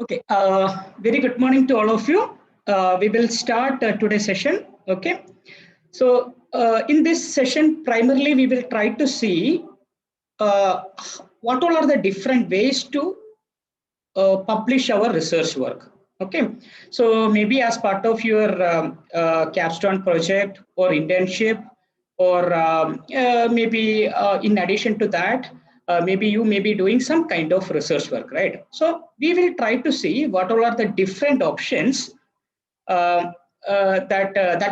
Okay, very good morning to all of you. We will start today's session. Okay, so in this session, primarily we will try to see uh, what all are the different ways to publish our research work. Okay, so maybe as part of your capstone project or internship, or maybe in addition to that, maybe you may be doing some kind of research work, right? So we will try to see what all are the different options that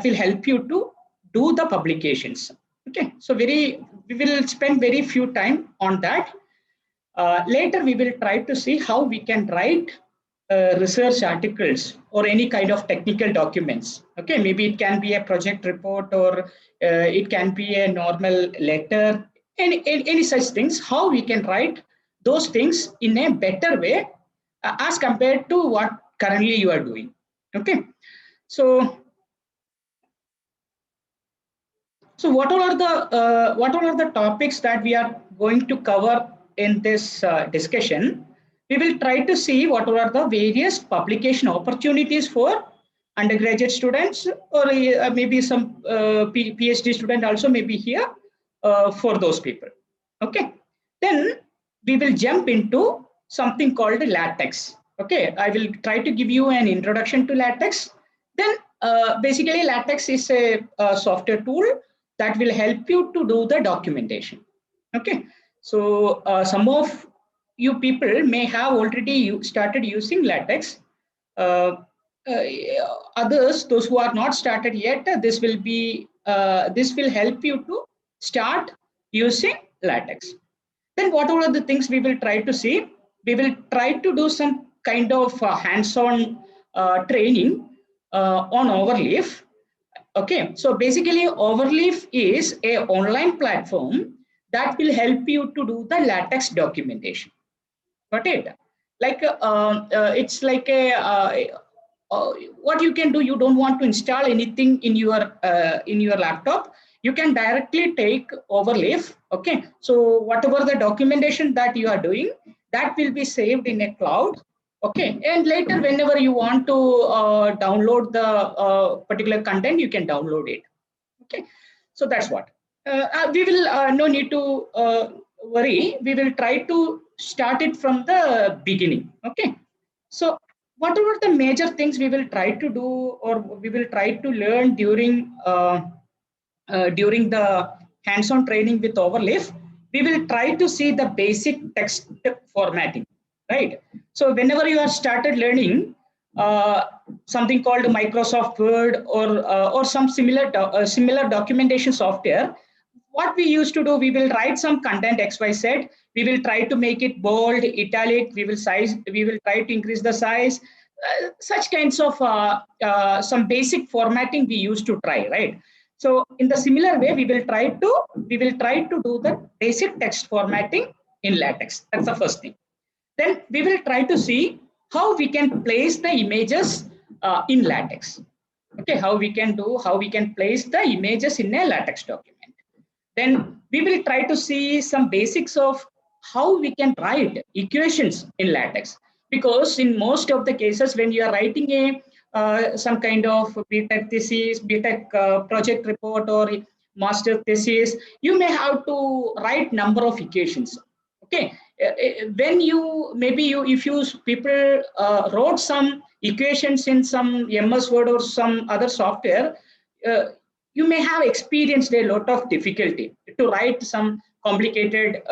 will help you to do the publications. Okay, so we will spend very few time on that. Later, we will try to see how we can write research articles or any kind of technical documents. Okay, maybe it can be a project report or it can be a normal letter, any such things, how we can write those things in a better way as compared to what currently you are doing. Okay, so what all are the topics that we are going to cover in this discussion? We will try to see what all are the various publication opportunities for undergraduate students, or maybe some PhD student also may be here for those people. Okay, then we will jump into something called LaTeX. Okay, I will try to give you an introduction to LaTeX. Then basically LaTeX is a software tool that will help you to do the documentation. Okay, so some of you people may have already started using LaTeX. Uh, uh, Others, those who are not started yet, this will help you to start using LaTeX. Then what are the things we will try to see? We will try to do some kind of hands-on training on Overleaf. Okay, so basically Overleaf is a online platform that will help you to do the LaTeX documentation. Got it? Like it's like a what you can do. You don't want to install anything in your laptop. You can directly take Overleaf. Okay, so whatever the documentation that you are doing, that will be saved in a cloud. Okay, and later whenever you want to download the particular content, you can download it. Okay, so that's what we will no need to worry. We will try to start it from the beginning. Okay, so what are the major things we will try to do, or we will try to learn during the hands-on training with Overleaf? We will try to see the basic text formatting, right? So whenever you have started learning uh, something called Microsoft Word or some similar documentation software, what we used to do, we will write some content XYZ. We will try to make it bold, italic. We will try to increase the size. Such kinds of some basic formatting we used to try, right? So in the similar way, we will try to do the basic text formatting in LaTeX. That's the first thing. Then we will try to see how we can place the images in LaTeX. Okay, how we can place the images in a LaTeX document. Then we will try to see some basics of how we can write equations in LaTeX. Because in most of the cases, when you are writing a some kind of BTech thesis, BTech project report, or master thesis, you may have to write number of equations. Okay, when you maybe you if you people wrote some equations in some MS Word or some other software, uh, you may have experienced a lot of difficulty to write some complicated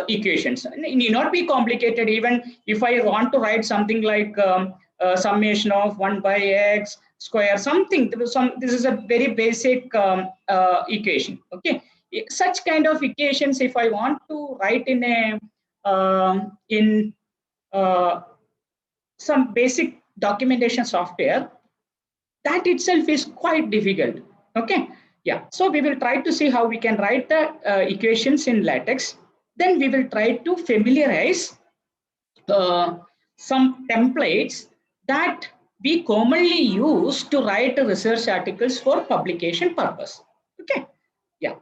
equations. It need not be complicated. Even if I want to write something like summation of 1 by x square, something, this is a very basic equation. Okay, such kind of equations, if I want to write in a in uh, some basic documentation software, that itself is quite difficult. Okay, yeah, so we will try to see how we can write the equations in LaTeX. Then we will try to familiarize uh, some templates that we commonly use to write research articles for publication purpose. Okay, yeah.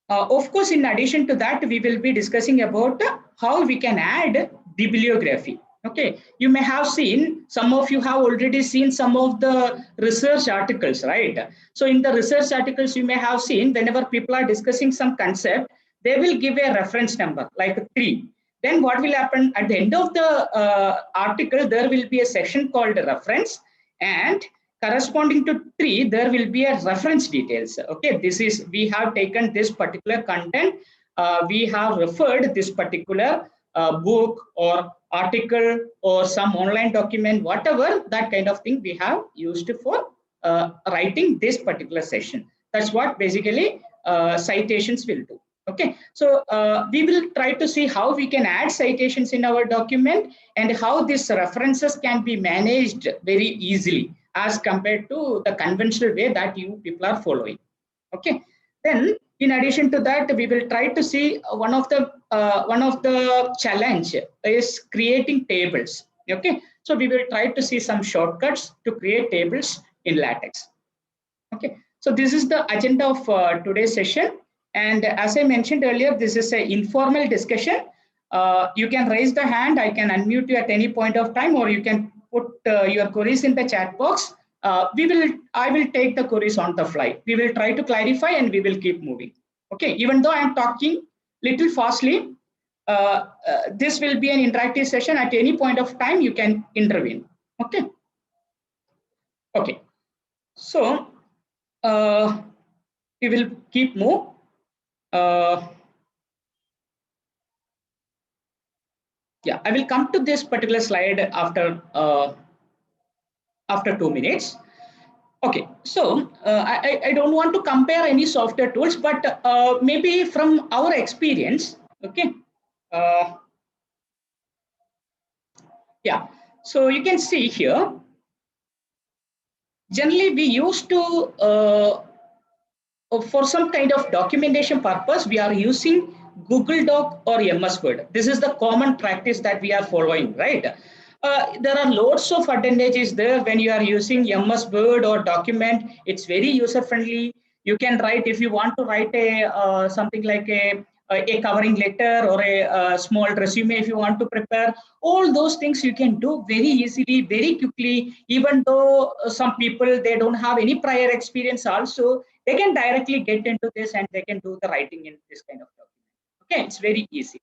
Of course, in addition to that, we will be discussing about how we can add bibliography. Okay, you may have seen, some of you have already seen some of the research articles, right? So in the research articles, you may have seen whenever people are discussing some concept, they will give a reference number like 3. Then what will happen at the end of the article, there will be a section called reference, and corresponding to 3, there will be a reference details. Okay, this is, we have taken this particular content, we have referred this particular book or article or some online document, whatever, that kind of thing we have used for writing this particular session. That's what basically citations will do. Okay, so we will try to see how we can add citations in our document and how these references can be managed very easily as compared to the conventional way that you people are following. Okay, then in addition to that, we will try to see one of the challenge is creating tables. Okay, so we will try to see some shortcuts to create tables in LaTeX. Okay, so this is the agenda of today's session, and as I mentioned earlier, this is an informal discussion. You can raise the hand, I can unmute you at any point of time, or you can put your queries in the chat box. I will take the queries on the fly. We will try to clarify and we will keep moving. Okay, even though I am talking little fastly, this will be an interactive session. At any point of time, you can intervene. Okay. Okay. So we will keep move. Yeah, I will come to this particular slide after 2 minutes. Okay, so I don't want to compare any software tools, but maybe from our experience, okay. Yeah, so you can see here, generally we used to, for some kind of documentation purpose, we are using Google Doc or MS Word. This is the common practice that we are following, right? There are loads of advantages there when you are using MS Word or document. It's very user friendly. You can write, if you want to write a something like a covering letter or a small resume, if you want to prepare, all those things you can do very easily, very quickly. Even though some people, they don't have any prior experience also, they can directly get into this and they can do the writing in this kind of document. Okay, it's very easy.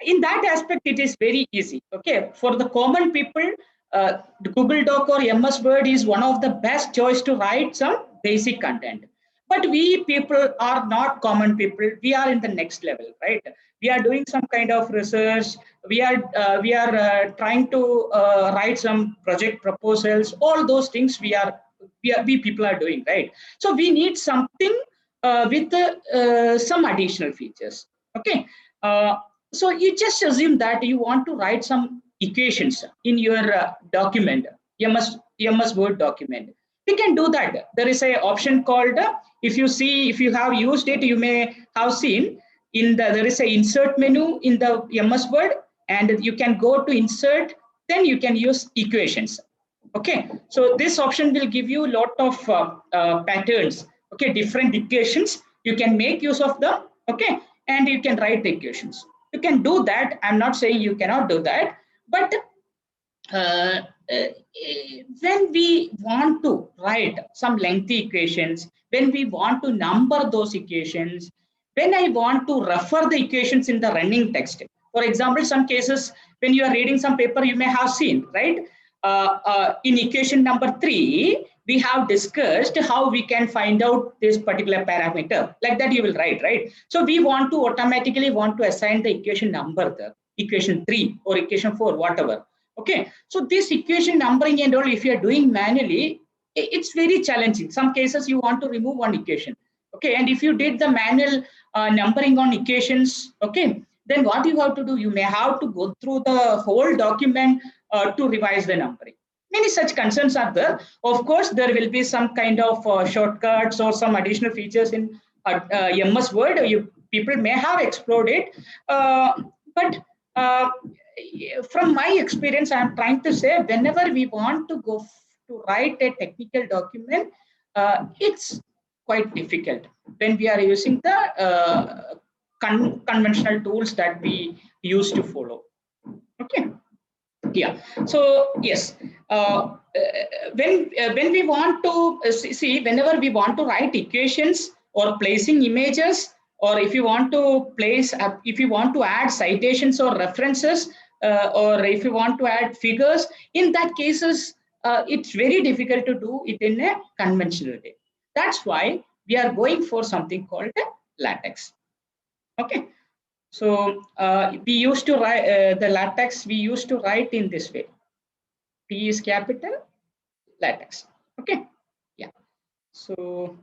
In that aspect, it is very easy. Okay, for the common people, the Google Doc or MS Word is one of the best choice to write some basic content. But we people are not common people. We are in the next level, right? We are doing some kind of research. We are trying to write some project proposals. All those things we people are doing, right? So we need something with some additional features. Okay. So you just assume that you want to write some equations in your document, MS Word document. We can do that. There is an option called, if you have used it, you may have seen there is an insert menu in the MS Word, and you can go to insert, then you can use equations. Okay, so this option will give you a lot of patterns. Okay, different equations, you can make use of them. Okay, and you can write the equations. You can do that. I'm not saying you cannot do that, but uh, uh, when we want to write some lengthy equations, when we want to number those equations, when I want to refer the equations in the running text, for example, some cases when you are reading some paper, you may have seen, right? In equation number 3, we have discussed how we can find out this particular parameter. Like that you will write, right? So we want to automatically want to assign the equation number there, equation 3 or equation 4, whatever. Okay, so this equation numbering and all, if you are doing manually, it's very challenging. Some cases you want to remove one equation. Okay, and if you did the manual numbering on equations, okay, then what you have to do, you may have to go through the whole document to revise the numbering. Many such concerns are there. Of course, there will be some kind of shortcuts or some additional features in MS Word. People may have explored it, but from my experience, I'm trying to say, whenever we want to go to write a technical document, it's quite difficult when we are using the conventional tools that we used to follow. Okay. Yeah. So yes, when we want to see, whenever we want to write equations or placing images, or if you want to place, if you want to add citations or references, or if you want to add figures, in that cases, it's very difficult to do it in a conventional way. That's why we are going for something called LaTeX. Okay. So we used to write the LaTeX. We used to write in this way. T is capital, LaTeX. Okay. Yeah. So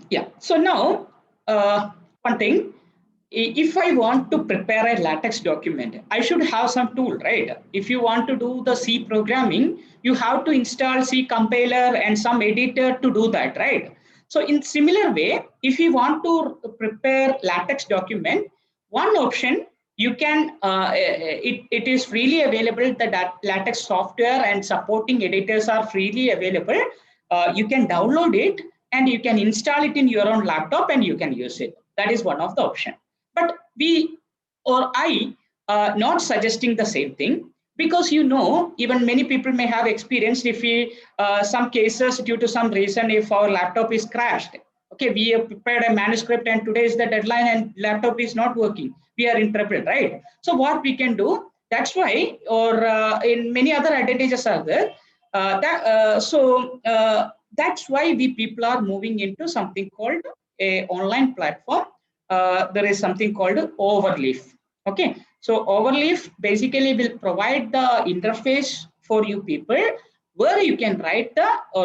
yeah. So now one thing. If I want to prepare a LaTeX document, I should have some tool, right? If you want to do the C programming, you have to install C compiler and some editor to do that, right? So in similar way, if you want to prepare LaTeX document, one option you can, it is freely available, the LaTeX software and supporting editors are freely available. You can download it and you can install it in your own laptop and you can use it. That is one of the options. But we or I not suggesting the same thing, because even many people may have experienced, if we some cases due to some reason, if our laptop is crashed, okay, we have prepared a manuscript and today is the deadline and laptop is not working, we are in trouble, right? So what we can do, that's why, or in many other advantages are there, that's why we people are moving into something called a online platform. There is something called Overleaf. Okay, so Overleaf basically will provide the interface for you people where you can write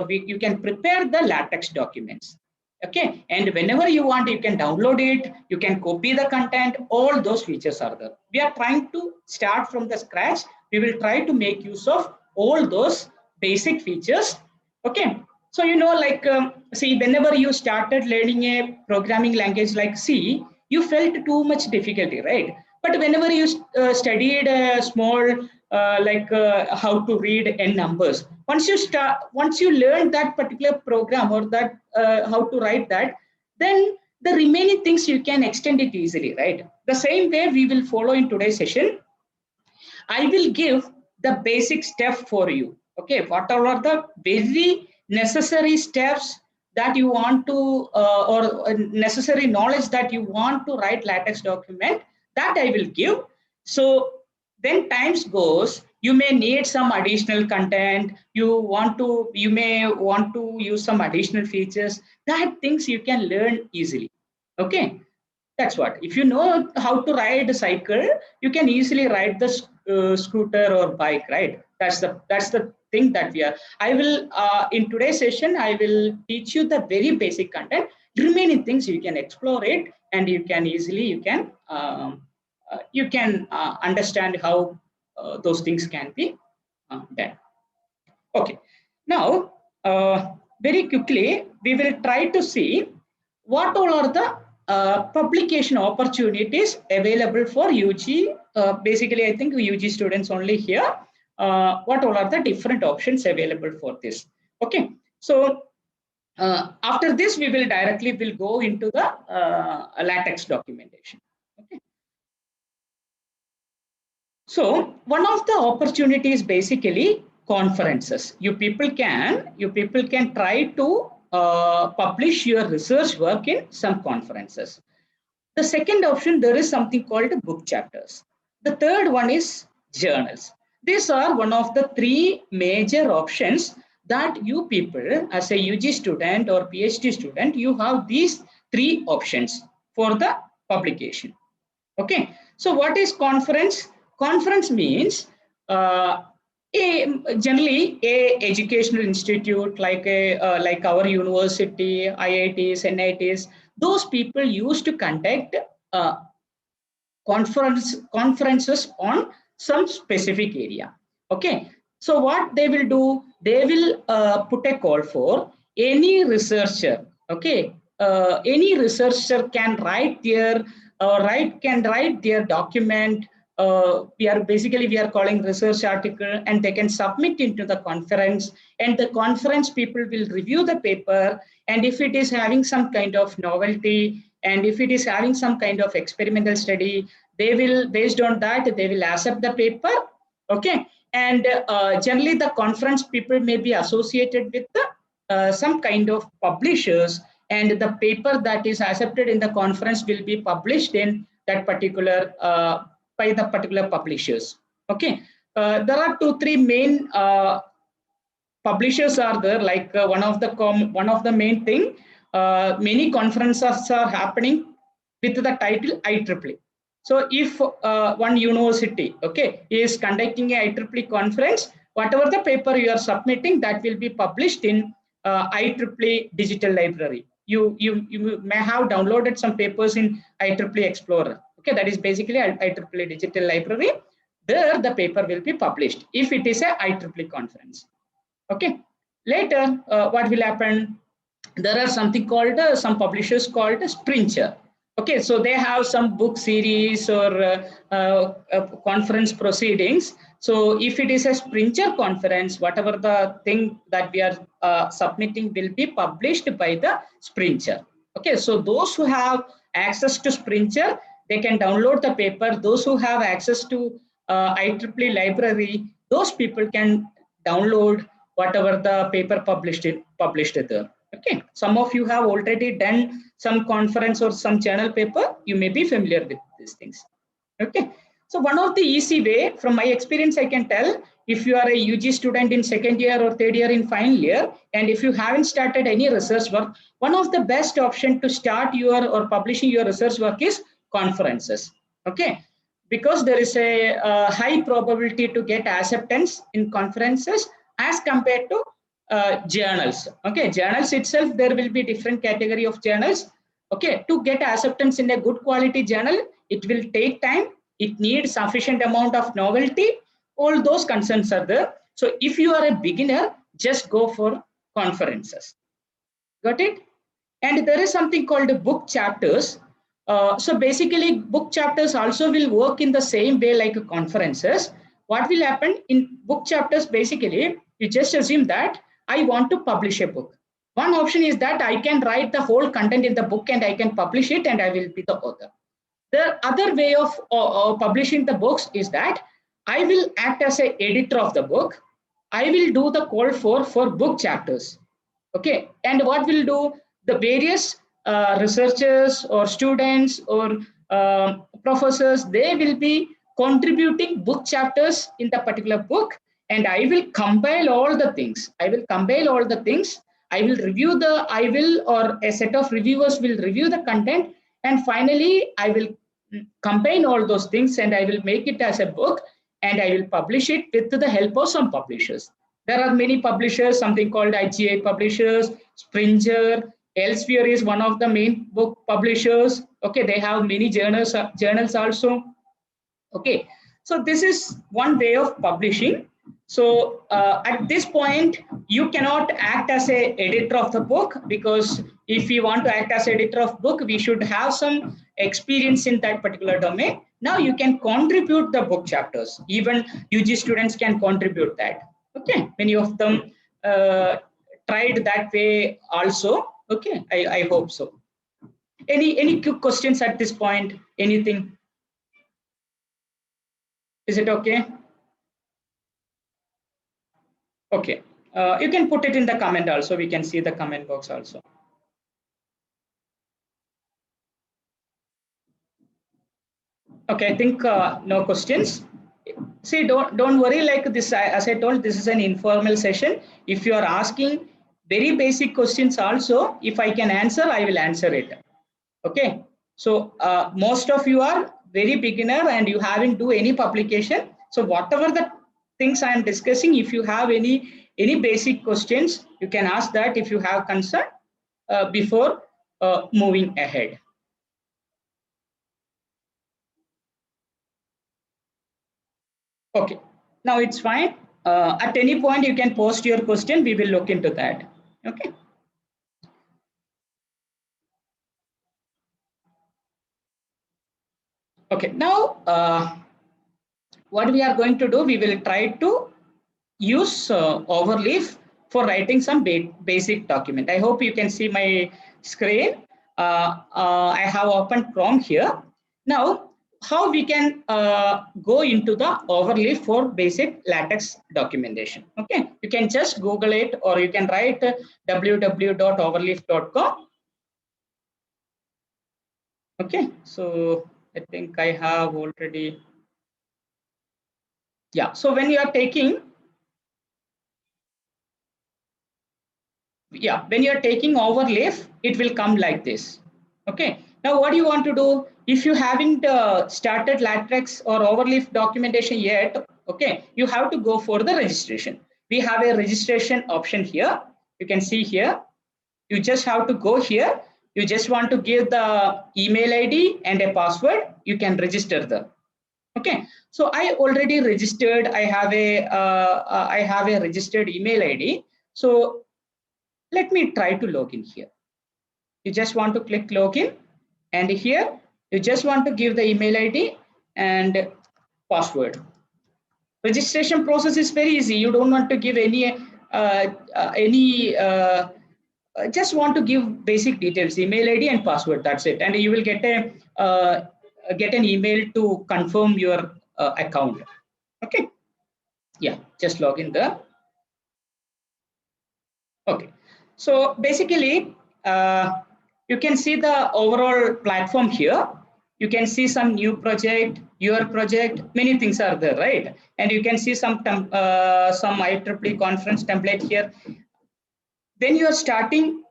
you can prepare the LaTeX documents. Okay, and whenever you want, you can download it, you can copy the content, all those features are there. We are trying to start from the scratch. We will try to make use of all those basic features. Okay, so like see, whenever you started learning a programming language like C, you felt too much difficulty, right? But whenever you studied a small how to read n numbers, once you learn that particular program or that how to write that, then the remaining things you can extend it easily, right? The same way we will follow in today's session. I will give the basic step for you. Okay, what are the very necessary steps that you want to, or necessary knowledge that you want to write LaTeX document, that I will give. So when times goes, you may need some additional content. You may want to use some additional features. That things you can learn easily. Okay. That's what. If you know how to ride a cycle, you can easily ride the scooter or bike, right? That's the thing that we are. I will in today's session I will teach you the very basic content. Remaining things you can explore it, and you can easily you can understand how those things can be done. Okay. Now, very quickly, we will try to see what all are the publication opportunities available for UG. Basically, I think UG students only here. What all are the different options available for this? Okay. So after this, we will directly will go into the LaTeX documentation. Okay. So one of the opportunities basically conferences. You people can try to publish your research work in some conferences. The second option, there is something called book chapters. The third one is journals. These are one of the three major options that you people as a UG student or PhD student, you have these three options for the publication. Okay, so what is conference? Conference means generally a educational institute like our university, IITs, NITs. Those people used to conduct uh, conferences on some specific area. Okay, so what they will do? They will put a call for any researcher. Okay, any researcher can write their can write their document. We are calling research article, and they can submit into the conference, and the conference people will review the paper, and if it is having some kind of novelty, And if it is having some kind of experimental study, they will, based on that, they will accept the paper. Okay. And generally the conference people may be associated with some kind of publishers, and the paper that is accepted in the conference will be published in that particular by the particular publishers. Okay. There are 2-3 main publishers are there, like one of the main thing, many conferences are happening with the title IEEE. So if one university, okay, is conducting a IEEE conference, whatever the paper you are submitting, that will be published in IEEE digital library. You may have downloaded some papers in IEEE Explorer. Okay, that is basically IEEE digital library. There the paper will be published if it is a IEEE conference. Okay. Later, what will happen? There are something called some publishers called Springer. Okay, so they have some book series or conference proceedings. So if it is a Springer conference, whatever the thing that we are submitting will be published by the Springer. Okay, so those who have access to Springer, they can download the paper. Those who have access to IEEE library, those people can download whatever the paper published there. Okay, some of you have already done some conference or some journal paper. You may be familiar with these things. Okay, so one of the easy way, from my experience, I can tell, if you are a UG student in second year or third year in final year, and if you haven't started any research work, one of the best option to start your or publishing your research work is conferences. Okay, because there is a high probability to get acceptance in conferences as compared to journals. Okay, journals itself, there will be different category of journals. Okay, to get acceptance in a good quality journal, it will take time. It needs sufficient amount of novelty. All those concerns are there. So if you are a beginner, just go for conferences. Got it? And there is something called book chapters. So basically, book chapters also will work in the same way like conferences. What will happen in book chapters? Basically, you just assume that I want to publish a book. One option is that I can write the whole content in the book and I can publish it and I will be the author. The other way of publishing the books is that I will act as an editor of the book. I will do the call for book chapters. Okay, and what will do, the various researchers or students or professors, they will be contributing book chapters in the particular book, and I will compile all the things. I will will review or a set of reviewers will review the content, and finally I will combine all those things and I will make it as a book and I will publish it with the help of some publishers. There are many publishers, something called IGI publishers, Springer, Elsevier is one of the main book publishers. Okay, they have many journals also. Okay, so this is one way of publishing. So at this point, you cannot act as an editor of the book, because if we want to act as editor of book, we should have some experience in that particular domain. Now you can contribute the book chapters. Even UG students can contribute that. Okay, many of them tried that way also. Okay, I hope so. Any quick questions at this point? Anything? Is it okay? Okay, you can put it in the comment also. We can see the comment box also. Okay, I think no questions. See, don't worry. Like this, as I told, this is an informal session. If you are asking very basic questions also, if I can answer, I will answer it. Okay. So most of you are very beginner and you haven't do any publication. So whatever the things I am discussing, if you have any basic questions, you can ask that if you have concern before moving ahead. Okay, now it's fine. At any point, you can post your question. We will look into that. Okay. Okay, now what we are going to do, we will try to use Overleaf for writing some basic document. I hope you can see my screen. I have opened Chrome here. Now, how we can go into the overlay for basic LaTeX documentation. Okay, you can just Google it, or you can write www.overleaf.com. Okay, so I think I have already. Yeah, so when you are taking, when you're taking overleaf, it will come like this. Okay, now what you want to do, if you haven't started LaTeX or overleaf documentation yet, okay, you have to go for the registration. We have a registration option here. You can see here, you just have to go here. You just want to give the email ID and a password. You can register the. Okay, so I already registered. I have a registered email ID. So let me try to log in here. You just want to click login, and here you just want to give the email ID and password. Registration process is very easy. You don't want to give just want to give basic details, email ID and password. That's it, and you will get an email to confirm your account. Okay, yeah, just log in there. Okay, so basically, you can see the overall platform here. You can see some new project, your project, many things are there, right? And you can see some IEEE conference template here. When you are starting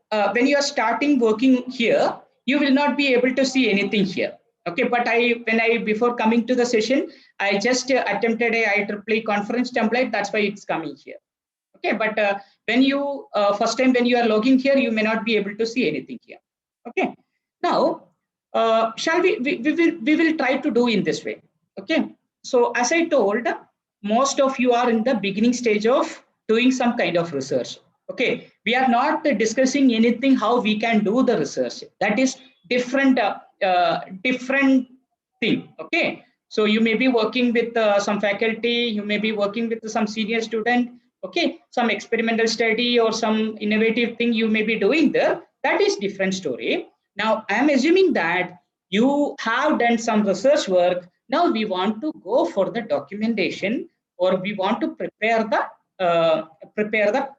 working here, you will not be able to see anything here. Okay, but before coming to the session, I just attempted a IEEE conference template. That's why it's coming here. Okay, but when you first time when you are logging here, you may not be able to see anything here. Okay, now shall we will try to do in this way. Okay, so as I told, most of you are in the beginning stage of doing some kind of research. Okay, we are not discussing anything how we can do the research. That is different thing. Okay, so you may be working with some faculty, you may be working with some senior student. Okay, some experimental study or some innovative thing you may be doing there. That is different story. Now I am assuming that you have done some research work. Now we want to go for the documentation, or we want to prepare the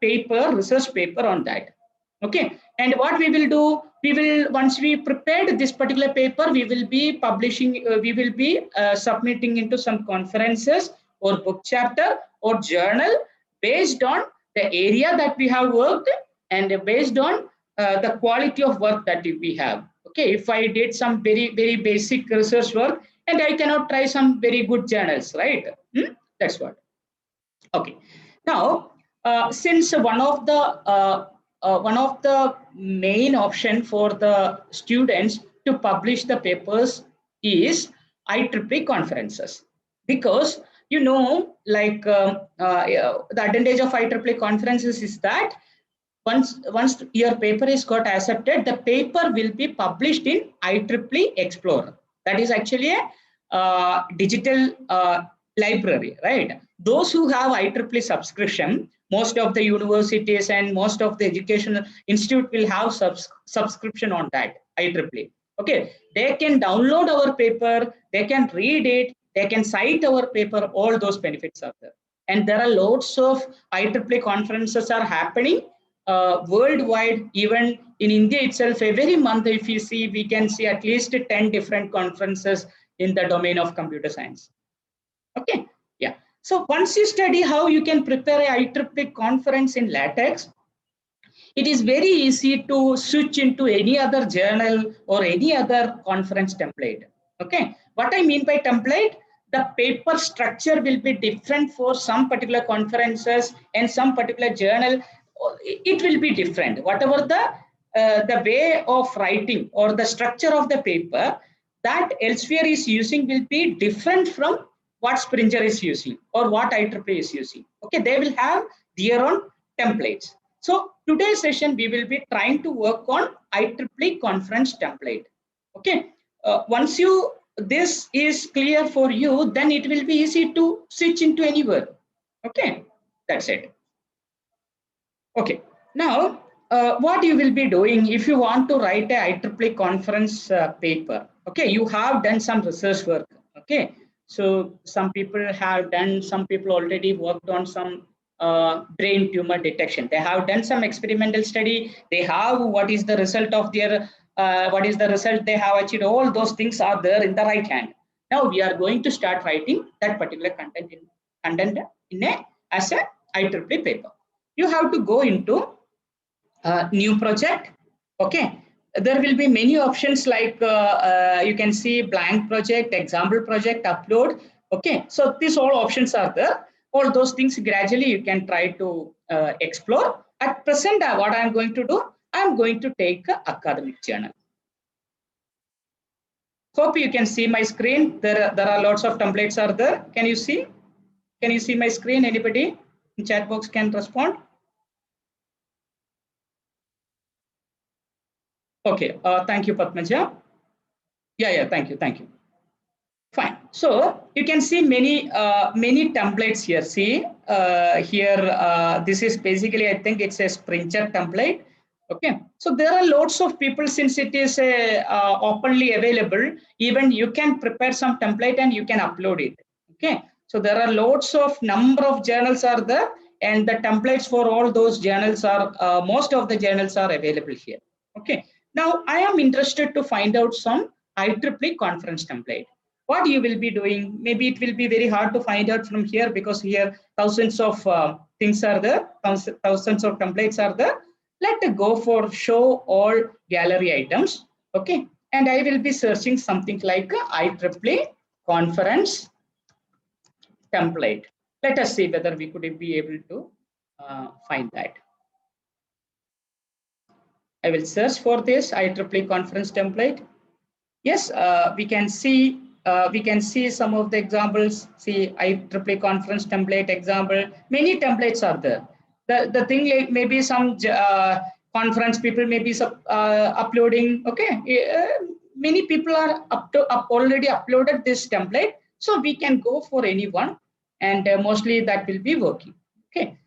paper, research paper on that. Okay, and what we will do, we will, once we prepared this particular paper, we will be publishing, we will be submitting into some conferences or book chapter or journal based on the area that we have worked, and based on the quality of work that we have. Okay, if I did some very basic research work, and I cannot try some very good journals, right? That's what. Okay, now since one of the main option for the students to publish the papers is IEEE conferences, because like the advantage of IEEE conferences is that once your paper is got accepted, the paper will be published in IEEE Explorer. That is actually a digital library, right? Those who have IEEE subscription, most of the universities and most of the educational institute will have subscription on that IEEE. Okay, they can download our paper, they can read it, they can cite our paper. All those benefits are there, and there are lots of IEEE conferences are happening worldwide. Even in India itself, every month, if you see, we can see at least 10 different conferences in the domain of computer science. Okay, yeah. So once you study how you can prepare a IEEE conference in LaTeX, it is very easy to switch into any other journal or any other conference template. Okay, what I mean by template, the paper structure will be different for some particular conferences and some particular journal. It will be different. Whatever the way of writing or the structure of the paper that Elsevier is using will be different from what Springer is using or what IEEE is using. Okay, they will have their own templates. So today's session, we will be trying to work on IEEE conference template. Okay, once this is clear for you, then it will be easy to switch into anywhere. Okay, that's it. Okay, now what you will be doing if you want to write a IEEE conference paper. Okay, you have done some research work. Okay, so some people have done, some people already worked on some brain tumor detection. They have done some experimental study. They have what is the result of their, what is the result they have achieved. All those things are there in the right hand. Now we are going to start writing that particular content in a as a IEEE paper. You have to go into new project. Okay, there will be many options like you can see blank project, example project, upload. Okay, so these all options are there. All those things gradually you can try to explore. At present, what I'm going to do, I'm going to take academic journal. Hope you can see my screen. There are lots of templates are there. Can you see? Can you see my screen? Anybody in chat box can respond? Okay, thank you, Padmaja. Yeah, thank you. Fine. So you can see many templates here. See here, this is basically, I think it's a Sprinter template. Okay, so there are lots of people, since it is openly available. Even you can prepare some template and you can upload it. Okay, so there are lots of number of journals are there, and the templates for all those journals are most of the journals are available here. Okay, now I am interested to find out some IEEE conference template. What you will be doing, maybe it will be very hard to find out from here, because here thousands of things are there, thousands of templates are there. Let's go for show all gallery items. Okay, and I will be searching something like IEEE conference template. Let us see whether we could be able to find that. I will search for this IEEE conference template. Yes, we can see some of the examples. See IEEE conference template example. Many templates are there. The thing like maybe some conference people may be uploading. Okay, many people are already uploaded this template, so we can go for any one, and mostly that will be working. Okay.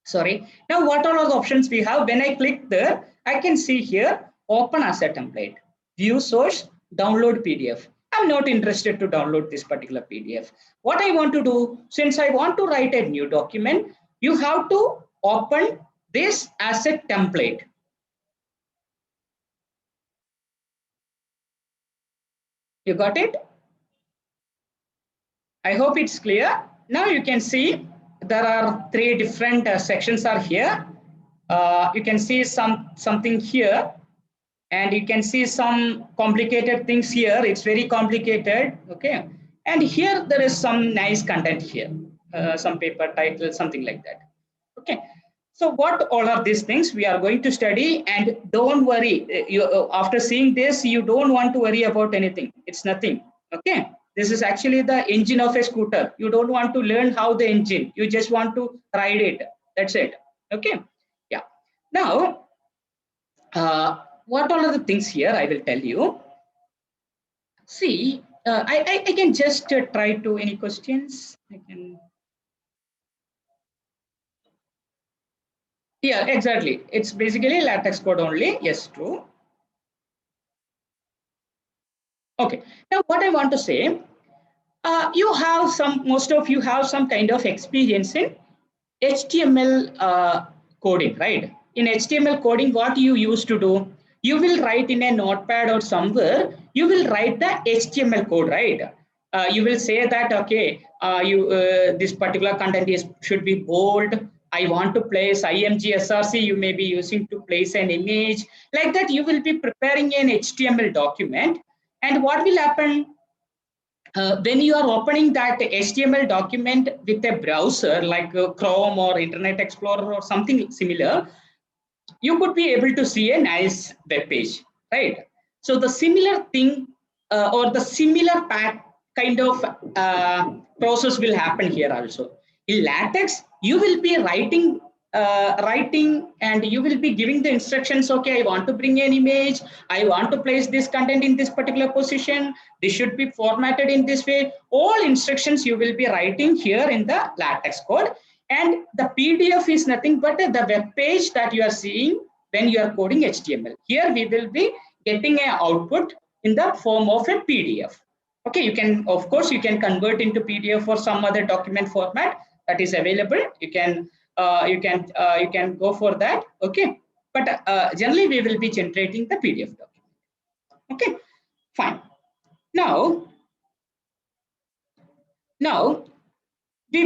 Sorry. Now, what are all the options we have? When I click there, I can see here open as a template, view source, download PDF. I'm not interested to download this particular PDF. What I want to do, since I want to write a new document, you have to open this as a template. You got it? I hope it's clear. Now you can see there are three different sections are here. You can see something here, and you can see some complicated things here. It's very complicated. Okay, and here there is some nice content here, some paper title, something like that. Okay, so what all are these things we are going to study, and don't worry, after seeing this, you don't want to worry about anything. It's nothing. Okay, this is actually the engine of a scooter. You don't want to learn how the engine, you just want to ride it. That's it. Okay, yeah. Now, what all are the things here I will tell you. See, I can just try to, any questions? I can. Yeah, exactly. It's basically latex code only. Yes, true. Okay. Now, what I want to say, you have most of you have some kind of experience in HTML coding, right? In HTML coding, what you used to do, you will write in a notepad or somewhere, you will write the HTML code, right? You will say that, okay, this particular content should be bold. I want to place IMG SRC, you may be using to place an image. Like that, you will be preparing an HTML document. And what will happen? When you are opening that HTML document with a browser like Chrome or Internet Explorer or something similar, you could be able to see a nice web page, right? So the similar thing or the similar kind of process will happen here also. In LaTeX, you will be writing and you will be giving the instructions. Okay, I want to bring an image, I want to place this content in this particular position, this should be formatted in this way. All instructions you will be writing here in the LaTeX code. And the PDF is nothing but the web page that you are seeing when you are coding HTML. Here we will be getting an output in the form of a PDF. Okay, you can, of course, you can convert into PDF or some other document format that is available. You can go for that. Okay, but generally we will be generating the PDF document. Okay, fine. Now we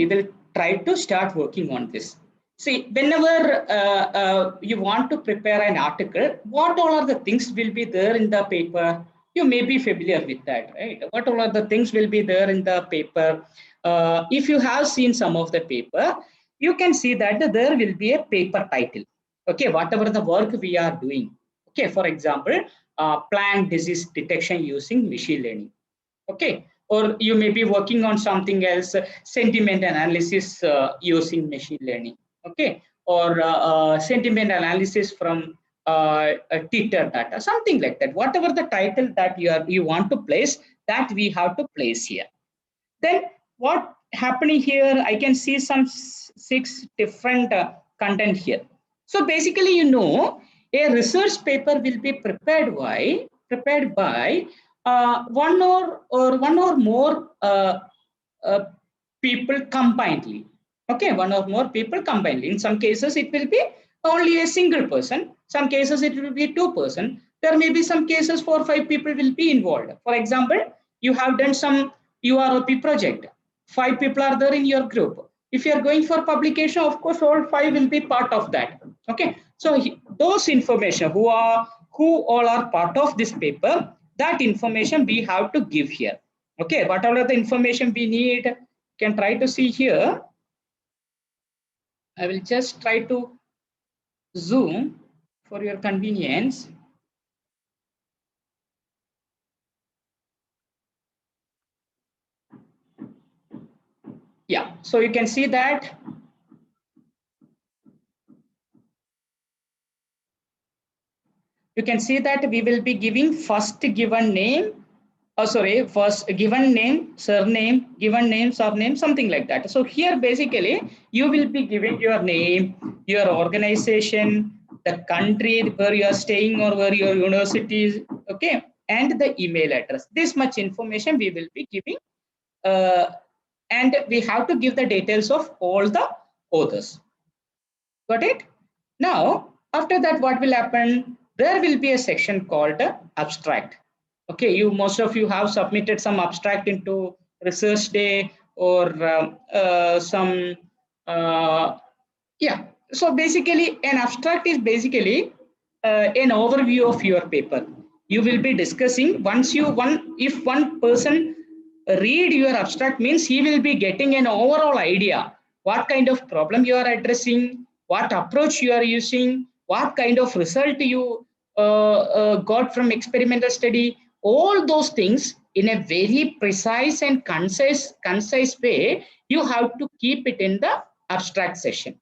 will try to start working on this. See, whenever you want to prepare an article, what all are the things will be there in the paper? You may be familiar with that, right? What all are the things will be there in the paper? If you have seen some of the paper, you can see that there will be a paper title. Okay, whatever the work we are doing. Okay, for example, plant disease detection using machine learning. Okay, or you may be working on something else, sentiment analysis using machine learning. Okay, or sentiment analysis from Twitter data, something like that. Whatever the title that you want to place, that we have to place here. Then what happening here, I can see some 6 different content here. So basically, a research paper will be prepared by one or more uh, people combinedly. Okay, one or more people combinedly. In some cases, it will be only a single person. Some cases, it will be 2 person. There may be some cases 4 or 5 people will be involved. For example, you have done some UROP project. 5 people are there in your group. If you are going for publication, of course, all 5 will be part of that. Okay, so those information who all are part of this paper, that information we have to give here. Okay, whatever the information we need, you can try to see here. I will just try to zoom for your convenience. Yeah, so you can see that we will be giving first given name, first given name, surname, given name, surname, something like that. So here basically you will be giving your name, your organization, the country where you are staying or where your university is, okay, and the email address. This much information we will be giving, and we have to give the details of all the authors. Got it? Now, after that, what will happen? There will be a section called abstract. Okay, most of you have submitted some abstract into research day or some, yeah. So basically, an abstract is basically an overview of your paper. You will be discussing if one person read your abstract, means he will be getting an overall idea what kind of problem you are addressing, what approach you are using, what kind of result you got from experimental study. All those things in a very precise and concise way, you have to keep it in the abstract session.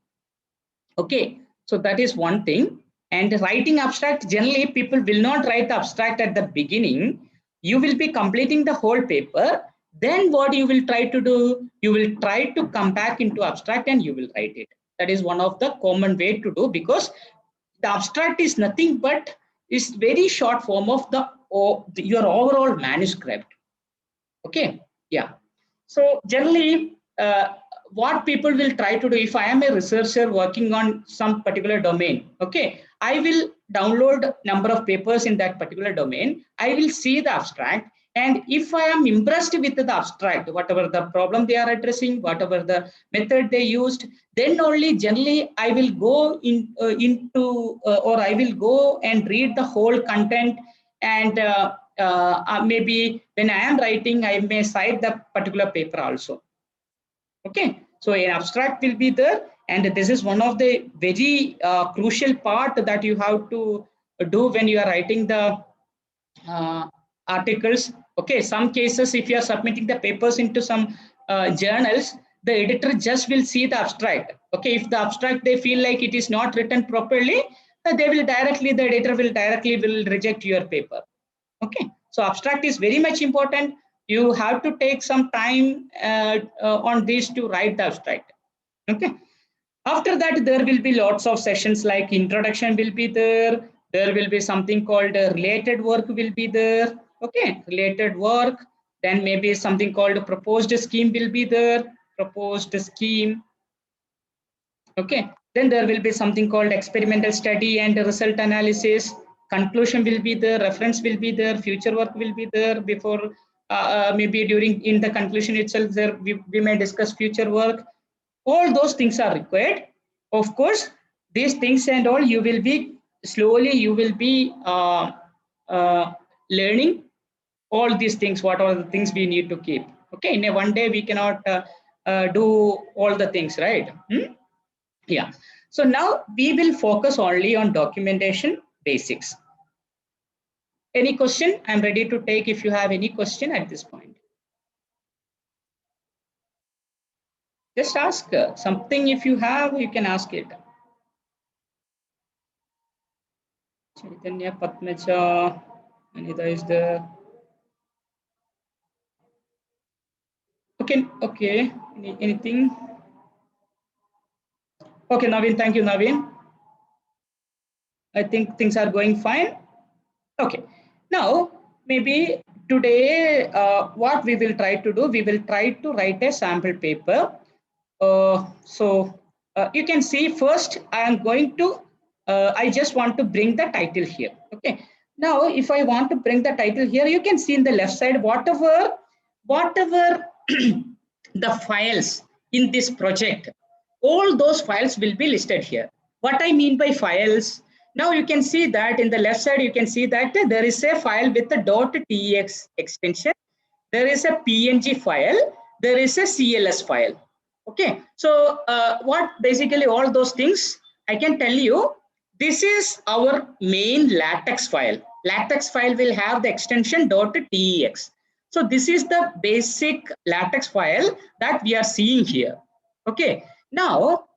Okay, so that is one thing. And writing abstract, generally people will not write the abstract at the beginning. You will be completing the whole paper. Then what you will try to do, you will try to come back into abstract and you will write it. That is one of the common way to do, because the abstract is nothing but is very short form of your overall manuscript. Okay, yeah. So generally, what people will try to do, if I am a researcher working on some particular domain, okay, I will download number of papers in that particular domain. I will see the abstract, and if I am impressed with the abstract, whatever the problem they are addressing, whatever the method they used, then only generally I will go or I will go and read the whole content, and maybe when I am writing, I may cite the particular paper also. Okay, so an abstract will be there, and this is one of the very crucial part that you have to do when you are writing the articles. Okay, some cases if you are submitting the papers into some journals, the editor just will see the abstract. Okay, if the abstract they feel like it is not written properly, the editor will directly reject your paper. Okay, so abstract is very much important. You have to take some time on this to write the abstract. Okay. After that, there will be lots of sessions like introduction will be there. There will be something called related work will be there. Okay, related work. Then maybe something called proposed scheme will be there. Proposed scheme. Okay. Then there will be something called experimental study and result analysis. Conclusion will be there. Reference will be there. Future work will be there. Before maybe during in the conclusion itself, there we may discuss future work. All those things are required. Of course, these things and all you will be slowly you will be uh, learning all these things. What are the things we need to keep? Okay, in a one day we cannot do all the things, right? Yeah. So now we will focus only on documentation basics. Any question? I'm ready to take if you have any question at this point. Just ask something. If you have, you can ask it. Chaitanya, Padmaja, Anita is there. Okay, okay. Anything? Okay, Naveen, thank you, Naveen. I think things are going fine. Okay, now maybe today what we will try to do, we will try to write a sample paper. So you can see first I am going to, I just want to bring the title here. Okay, now if I want to bring the title here, you can see in the left side, whatever the files in this project, all those files will be listed here. What I mean by files, now you can see that in the left side, you can see that there is a file with a .tex extension. There is a PNG file. There is a CLS file. Okay. So what basically all those things, I can tell you, this is our main LaTeX file. LaTeX file will have the extension .tex. So this is the basic LaTeX file that we are seeing here. Okay. Now,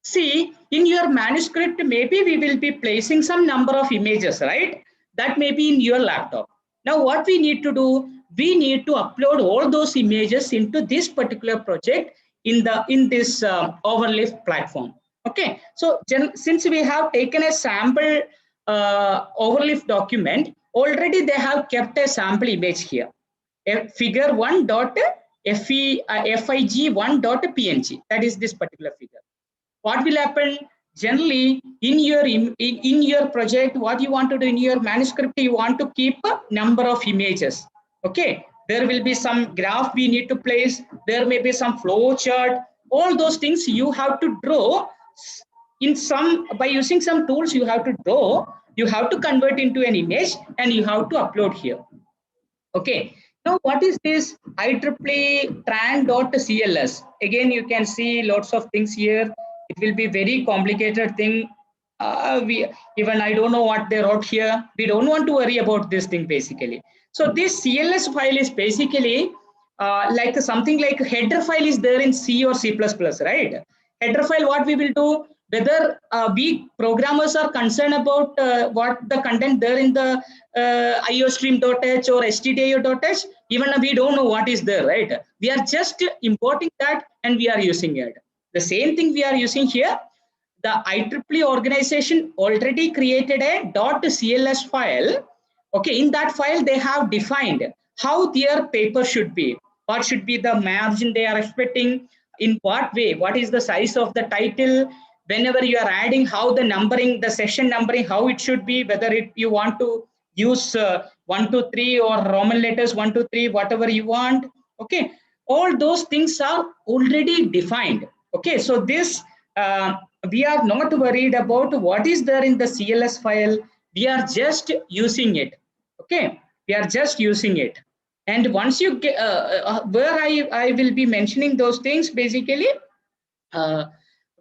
see, in your manuscript, maybe we will be placing some number of images, right? That may be in your laptop. Now, what we need to do, we need to upload all those images into this particular project in this Overleaf platform. Okay, so since we have taken a sample Overleaf document, already they have kept a sample image here. Figure 1.fig1.png. That is this particular figure. What will happen? Generally, in your project, what you want to do in your manuscript, you want to keep a number of images. Okay, there will be some graph we need to place. There may be some flow chart. All those things you have to draw in some, by using some tools. You have to draw. You have to convert into an image, and you have to upload here. Okay. Now, what is this IEEE tran.cls? Again, you can see lots of things here. It will be very complicated thing. Even I don't know what they wrote here. We don't want to worry about this thing basically. So this CLS file is basically like something like header file is there in C or C++, right? Header file, what we will do, whether we programmers are concerned about what the content there in the iostream.h or stdio.h, even we don't know what is there, right? We are just importing that and we are using it. The same thing we are using here. The IEEE organization already created a .cls file. Okay, in that file they have defined how their paper should be, what should be the margin they are expecting, in what way, what is the size of the title, whenever you are adding, how the numbering, the session numbering, how it should be, whether you want to use 1 2 3 or Roman letters 1 2 3, whatever you want. Okay, all those things are already defined. Okay, so this we are not worried about what is there in the CLS file. We are just using it. Okay, we are just using it. And once you get where I will be mentioning those things basically,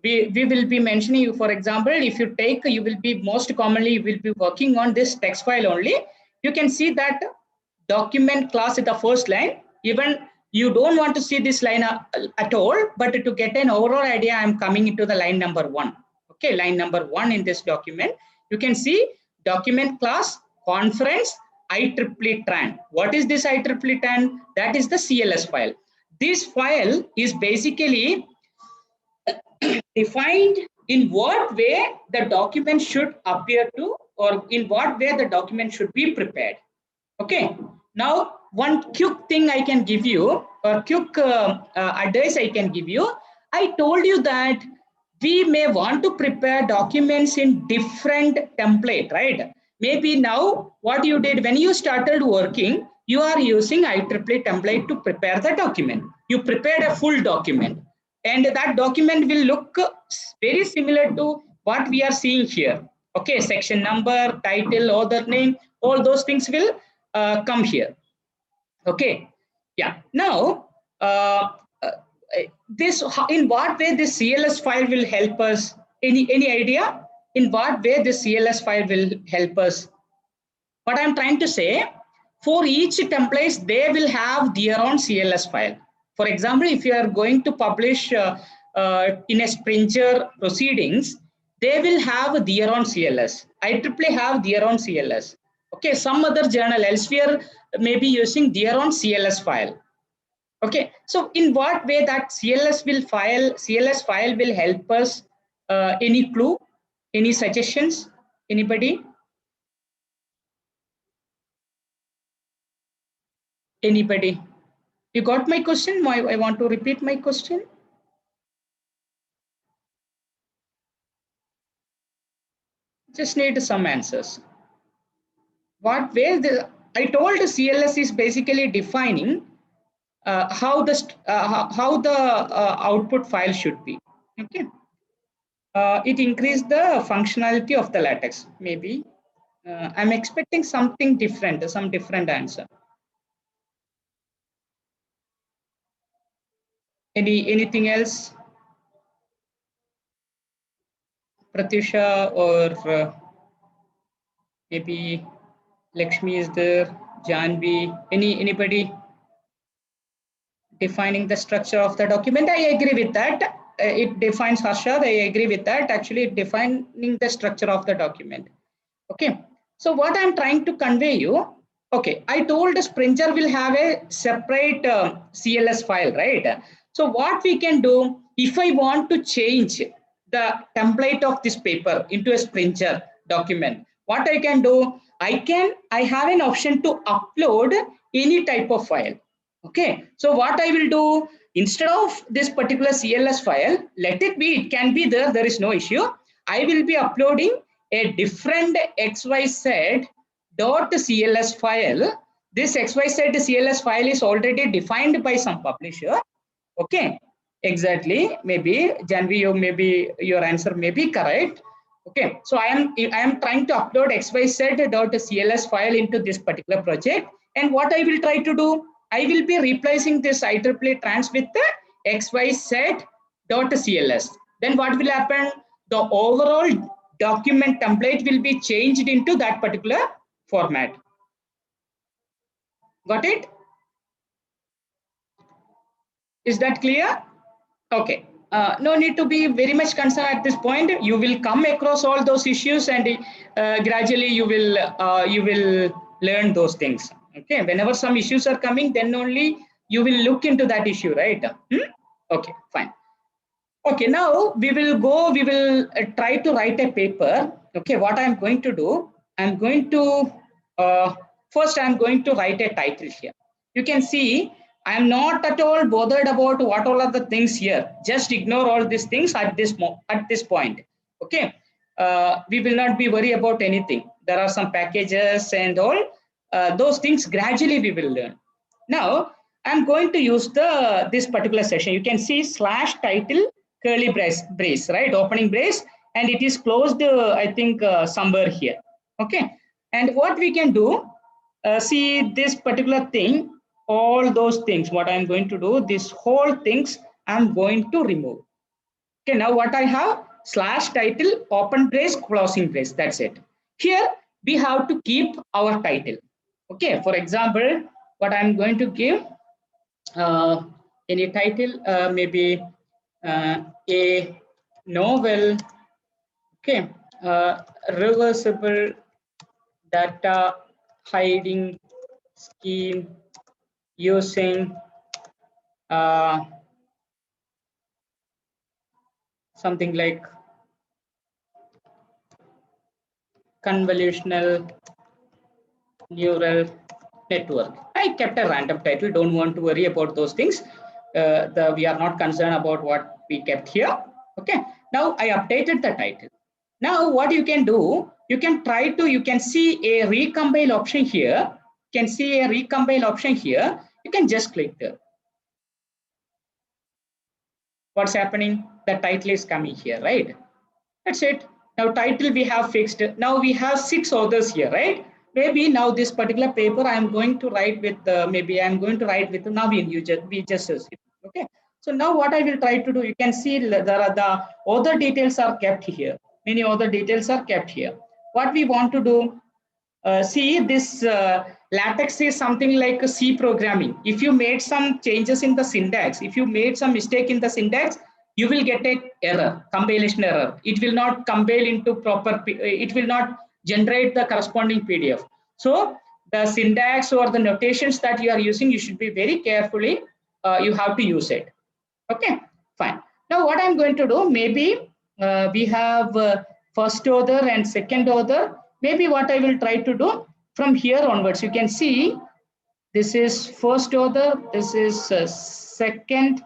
we will be mentioning you. For example, if you take, you will be most commonly you will be working on this text file only. You can see that document class at the first line. Even you don't want to see this line at all, but to get an overall idea, I'm coming into the line number 1. Okay, line number 1 in this document. You can see document class, conference, IEEE tran. What is this IEEE tran? That is the CLS file. This file is basically defined in what way the document should appear to, or in what way the document should be prepared. Okay. Now, one quick thing I can give you, or quick advice I can give you. I told you that we may want to prepare documents in different template, right? Maybe now what you did when you started working, you are using IEEE template to prepare the document. You prepared a full document, and that document will look very similar to what we are seeing here. Okay, section number, title, author name, all those things will come here. Okay, yeah. Now, this, in what way this CLS file will help us? Any idea? In what way this CLS file will help us? What I'm trying to say, for each template, they will have their own CLS file. For example, if you are going to publish in a Springer proceedings, they will have their own CLS. IEEE have their own CLS. Okay, some other journal elsewhere may be using their own CLS file. Okay, so in what way that CLS file will help us? Any clue? Any suggestions? Anybody? Anybody? You got my question? I want to repeat my question. Just need some answers. What way I told CLS is basically defining how the output file should be. Okay. It increased the functionality of the latex. Maybe I'm expecting something different, some different answer. Anything else? Pratyusha or maybe Lakshmi is there, Janvi, anybody? Defining the structure of the document, I agree with that. It defines, Harshad, I agree with that. Actually, defining the structure of the document. Okay, so what I'm trying to convey you, okay, I told Springer will have a separate CLS file, right? So what we can do, if I want to change the template of this paper into a Springer document, what I can do, I have an option to upload any type of file. Okay, so what I will do, instead of this particular CLS file, let it be, it can be there is no issue. I will be uploading a different XYZ .cls file. This XYZ CLS file is already defined by some publisher. Okay, exactly. Maybe Janvi, your answer may be correct. Okay, so I am trying to upload XYZ.cls file into this particular project, and what I will try to do, I will be replacing this IEEE trans with the XYZ.cls. Then what will happen? The overall document template will be changed into that particular format. Got it? Is that clear? Okay. No need to be very much concerned at this point. You will come across all those issues, and gradually you will learn those things. Okay. Whenever some issues are coming, then only you will look into that issue, right? Okay, fine. Okay, now we will try to write a paper. Okay, what I'm going to do, I'm going to, first I'm going to write a title here. You can see I'm not at all bothered about what all are the things here. Just ignore all these things at this point. Okay, we will not be worried about anything. There are some packages and all. Those things gradually we will learn. Now I'm going to use this particular session. You can see /title curly brace, right? Opening brace, and it is closed, I think, somewhere here. Okay, and what we can do, see this particular thing, all those things, what I'm going to do, this whole things I'm going to remove. Okay, now what I have, /title, open brace, closing brace, that's it. Here we have to keep our title. Okay, for example, what I'm going to give, any title, maybe a novel, okay, reversible data hiding scheme using something like convolutional neural network. I kept a random title. Don't want to worry about those things. We are not concerned about what we kept here. Okay. Now I updated the title. Now what you can do, you can see a recompile option here. You can see a recompile option here. You can just click there. What's happening? The title is coming here, right? That's it. Now title we have fixed. Now we have 6 authors here, right? Maybe now this particular paper I am going to write with maybe I am going to write with Naveen. We just assume. Okay. So now what I will try to do, you can see the other details are kept here. Many other details are kept here. What we want to do, see this LaTeX is something like a C programming. If you made some changes in the syntax, if you made some mistake in the syntax, you will get a error, compilation error. It will not compile into proper, it will not generate the corresponding PDF. So the syntax or the notations that you are using, you should be very carefully, you have to use it. Okay, fine. Now what I'm going to do, maybe we have first author and second author. Maybe what I will try to do from here onwards, you can see this is first author, this is second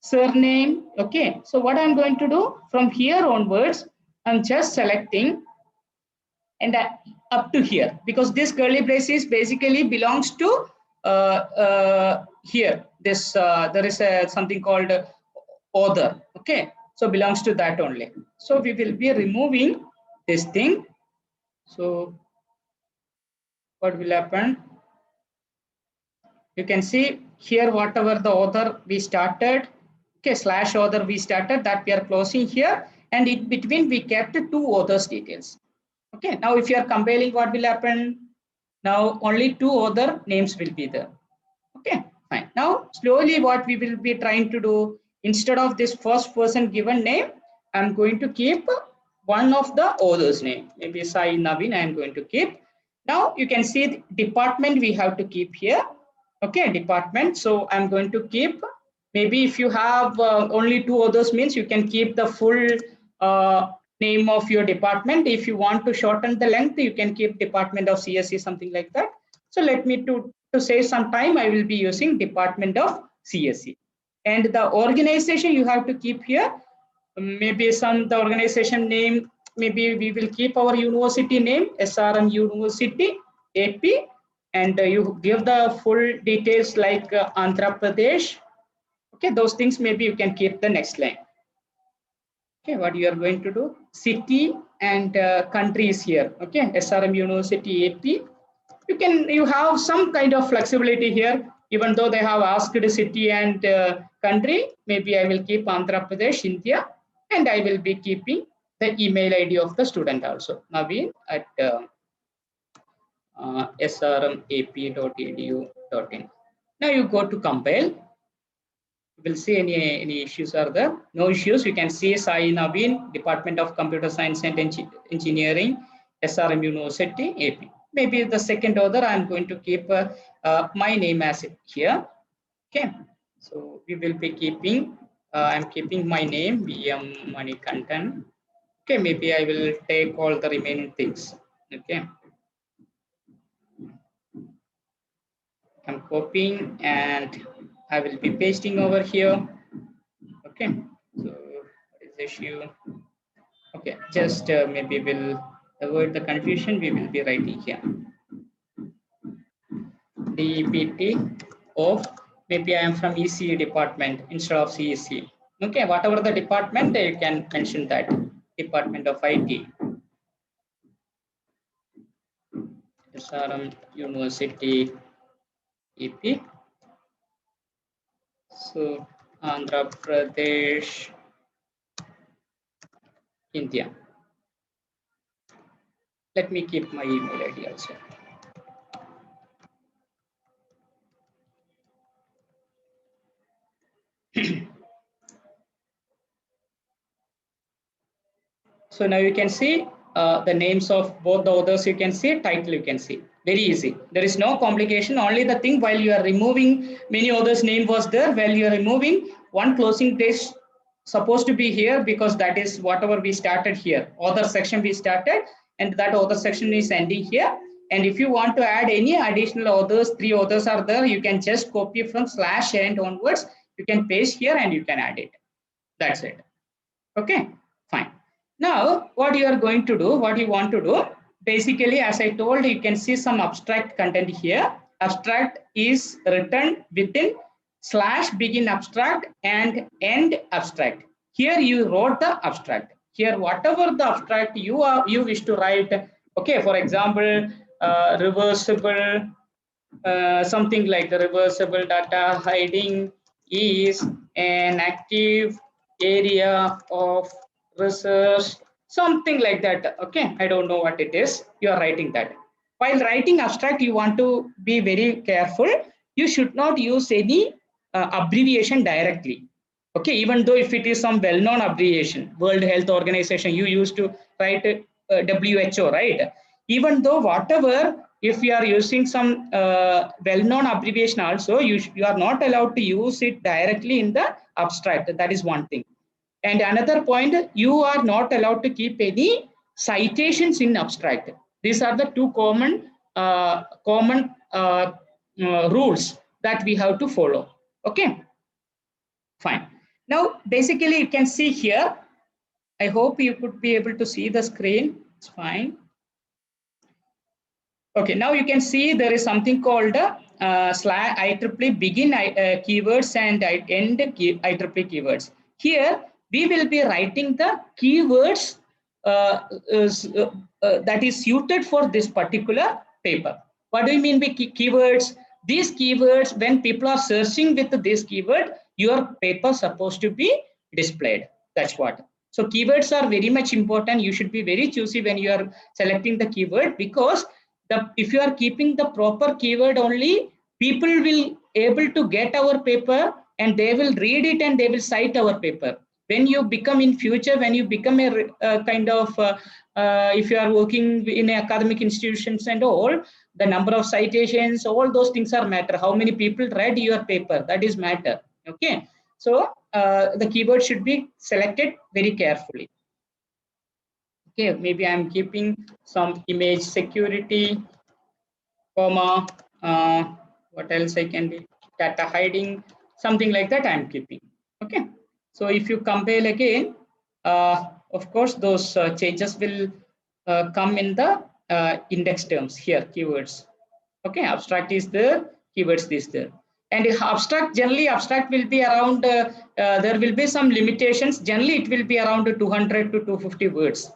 surname. Okay, so what I'm going to do from here onwards, I'm just selecting and up to here, because this curly braces basically belongs to here. This there is a something called author. Okay, so belongs to that only. So we will be removing this thing. So what will happen? You can see here whatever the author we started, okay, slash author we started, that we are closing here, and in between we kept 2 authors details. Okay, now if you are compiling, what will happen? Now only 2 author names will be there. Okay, fine. Now slowly what we will be trying to do, instead of this first person given name, I'm going to keep one of the author's name. Maybe Sai Naveen I am going to keep. Now you can see the department we have to keep here. Okay, department. So I'm going to keep, maybe if you have only 2 authors, means you can keep the full name of your department. If you want to shorten the length, you can keep Department of CSE, something like that. So let me to save some time, I will be using Department of CSE. And the organization you have to keep here, maybe the organization name, maybe we will keep our university name, SRM University, AP, and you give the full details like Andhra Pradesh. Okay, those things maybe you can keep the next line. Okay, what you are going to do, city and country is here. Okay, SRM University, AP. You have some kind of flexibility here, even though they have asked city and country. Maybe I will keep Andhra Pradesh, India, and I will be keeping the email ID of the student also, Naveen at srmap.edu.in. Now you go to compile. You will see any issues are there. No issues. You can see Sai Naveen, Department of Computer Science and Engineering, SRM University, AP. Maybe the second author, I'm going to keep my name as here. Okay. So we will be keeping, I'm keeping my name, BM Manikantan. Okay. Maybe I will take all the remaining things. Okay. I'm copying and I will be pasting over here. Okay. So what is the issue? Okay. Just maybe we'll avoid the confusion. We will be writing here. DPT of, maybe I am from ECE department instead of CEC. Okay, whatever the department, you can mention that. Department of IT. SRM University, EP. So, Andhra Pradesh, India. Let me keep my email ID also. So now you can see the names of both the authors, you can see, title you can see. Very easy. There is no complication. Only the thing while you are removing many others name was there. While you are removing one closing brace supposed to be here because that is whatever we started here. Other section we started and that other section is ending here. And if you want to add any additional others, 3 others are there. You can just copy from slash and onwards. You can paste here and you can add it. That's it. Okay, fine. Now, what you are going to do, what you want to do, basically, as I told, you can see some abstract content here. Abstract is written within slash begin abstract and end abstract. Here you wrote the abstract. Here, whatever the abstract you wish to write. Okay, for example, reversible, something like the reversible data hiding is an active area of research, something like that. Okay, I don't know what it is. You are writing that. While writing abstract, you want to be very careful. You should not use any abbreviation directly. Okay, even though if it is some well-known abbreviation, World Health Organization, you used to write WHO, right? Even though whatever, if you are using some well-known abbreviation also, you are not allowed to use it directly in the abstract. That is one thing. And another point, you are not allowed to keep any citations in abstract. These are the two common rules that we have to follow. Okay, fine. Now, basically, you can see here. I hope you could be able to see the screen. It's fine. Okay, now you can see there is something called slash IEEE begin keywords and end IEEE keywords. Here we will be writing the keywords that is suited for this particular paper. What do you mean by keywords? These keywords, when people are searching with this keyword, your paper is supposed to be displayed. That's what. So keywords are very much important. You should be very choosy when you are selecting the keyword, because if you are keeping the proper keyword only, people will able to get our paper and they will read it and they will cite our paper. When you become in future, when you become a kind of, if you are working in academic institutions and all, the number of citations, all those things are matter. How many people read your paper, that is matter. Okay, so the keyword should be selected very carefully. Okay, maybe I'm keeping some image security, comma, what else I can be, data hiding, something like that I'm keeping. Okay, so if you compile again, of course, those changes will come in the index terms here, keywords. Okay, abstract is there, keywords is there. And abstract, generally abstract will be around, there will be some limitations. Generally, it will be around 200 to 250 words.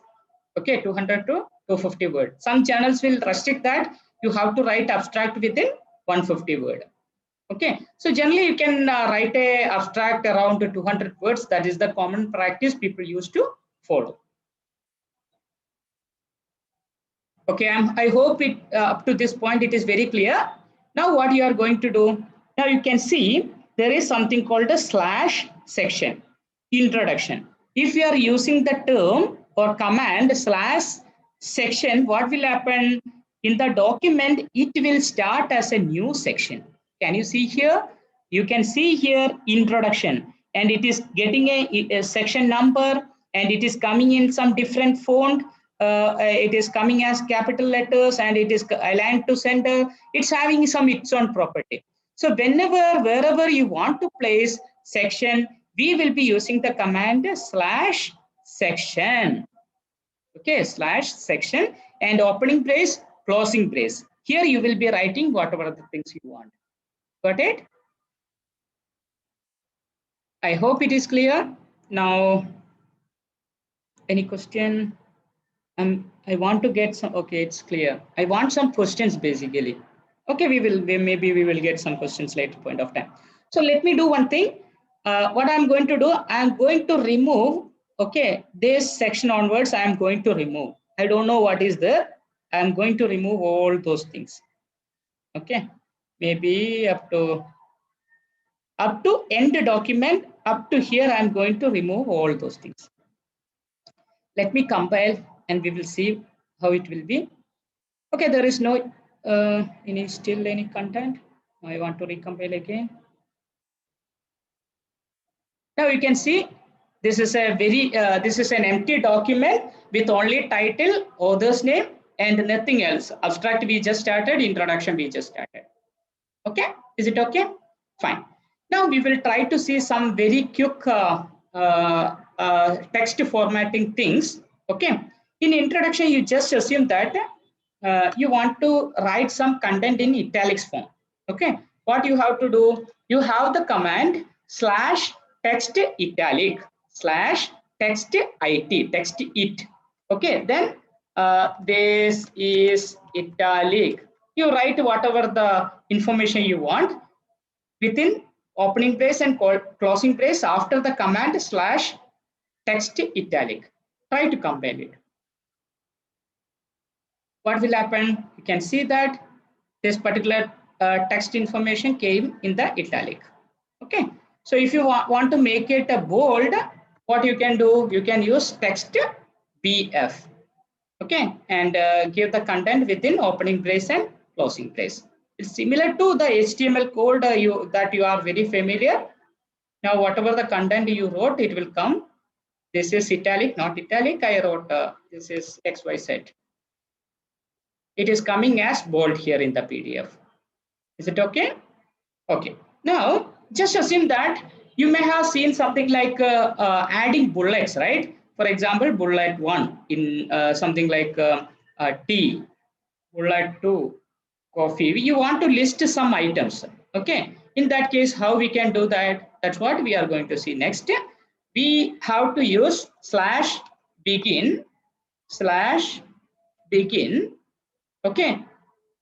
Okay, 200 to 250 words. Some channels will restrict that. You have to write abstract within 150 word. Okay, so generally you can write a abstract around 200 words. That is the common practice people used to follow. Okay, I hope it up to this point it is very clear. Now what you are going to do, now you can see there is something called a slash section, introduction. If you are using the term or command slash section, what will happen in the document? It will start as a new section. Can you see here? You can see here introduction, and it is getting a section number, and it is coming in some different font. It is coming as capital letters and it is aligned to center. It's having some its own property. So wherever you want to place section, we will be using the command slash section. Okay, slash section and opening brace, closing brace. Here you will be writing whatever the things you want. Got it? I hope it is clear. Now, any question? I want to get some, okay, it's clear. I want some questions basically. Okay, maybe we will get some questions later point of time. So let me do one thing. What I'm going to do, I'm going to remove, okay, this section onwards, I'm going to remove. I don't know what is there. I'm going to remove all those things. Okay, maybe up to end document, up to here, I'm going to remove all those things. Let me compile and we will see how it will be. Okay, there is no Still any content? I want to recompile again. Now you can see this is a this is an empty document with only title, author's name, and nothing else. Abstract we just started, introduction we just started. Okay, is it okay? Fine. Now we will try to see some very quick text formatting things. Okay, in introduction you just assume that you want to write some content in italics form. Okay, what you have to do, you have the command slash text italic slash text it. Okay, then this is italic. You write whatever the information you want within opening brace and closing brace after the command slash text italic. Try to compile it. What will happen? You can see that this particular text information came in the italic. Okay. So if you want to make it a bold, what you can do, you can use text BF. Okay. And give the content within opening brace and closing brace. It's similar to the HTML code that you are very familiar. Now, whatever the content you wrote, it will come. This is italic, not italic. I wrote this is XYZ. It is coming as bold here in the PDF. Is it okay? Okay. Now, just assume that you may have seen something like adding bullets, right? For example, bullet 1 in something like tea, bullet 2, coffee. You want to list some items. Okay. In that case, how we can do that? That's what we are going to see next. We have to use slash begin. Okay.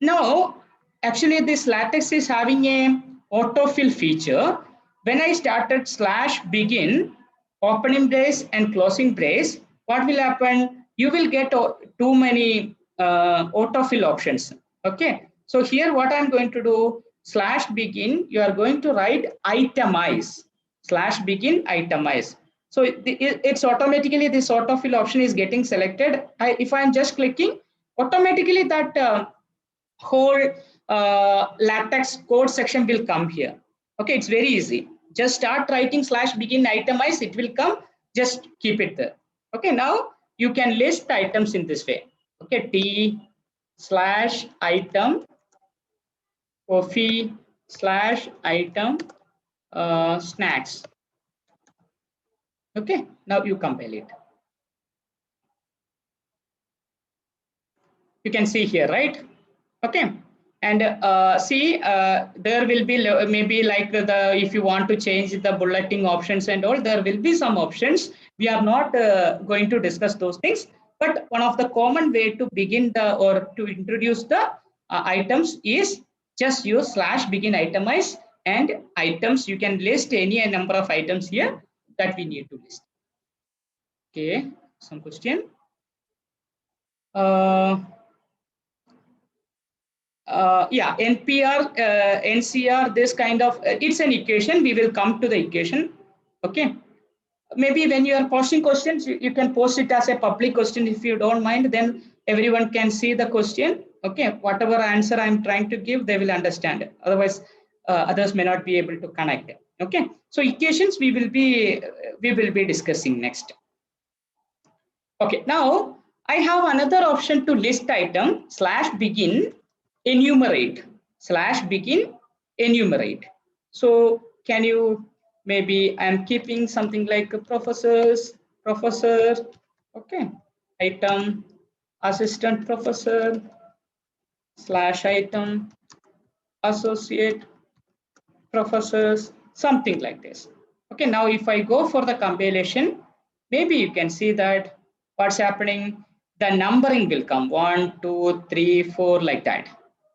Now, actually, this LaTeX is having a autofill feature. When I started slash begin, opening brace and closing brace, what will happen? You will get too many autofill options. Okay. So here, what I'm going to do, slash begin, you are going to write itemize, slash begin itemize. So it's automatically this autofill option is getting selected. If I'm just clicking, automatically that whole LaTeX code section will come here. Okay, it's very easy. Just start writing slash begin itemize, it will come. Just keep it there. Okay, now you can list items in this way. Okay, tea slash item, coffee slash item, snacks. Okay, now you compile it. You can see here, right? Okay, and see there will be maybe like the if you want to change the bulleting options and all, there will be some options. We are not going to discuss those things, but one of the common way to begin the or to introduce the items is just use slash begin itemize and items. You can list any number of items here that we need to list. Okay, some question. Yeah, NPR, NCR, this kind of, it's an equation. We will come to the equation. Okay. Maybe when you are posting questions, you can post it as a public question if you don't mind, then everyone can see the question. Okay. Whatever answer I'm trying to give, they will understand it. Otherwise, others may not be able to connect it. Okay. So equations we will be discussing next. Okay. Now I have another option to list item slash begin enumerate slash begin enumerate. So can you maybe I'm keeping something like professor, okay, item assistant professor slash item associate professors, something like this. Okay, now if I go for the compilation, maybe you can see that what's happening, the numbering will come 1, 2, 3, 4 like that.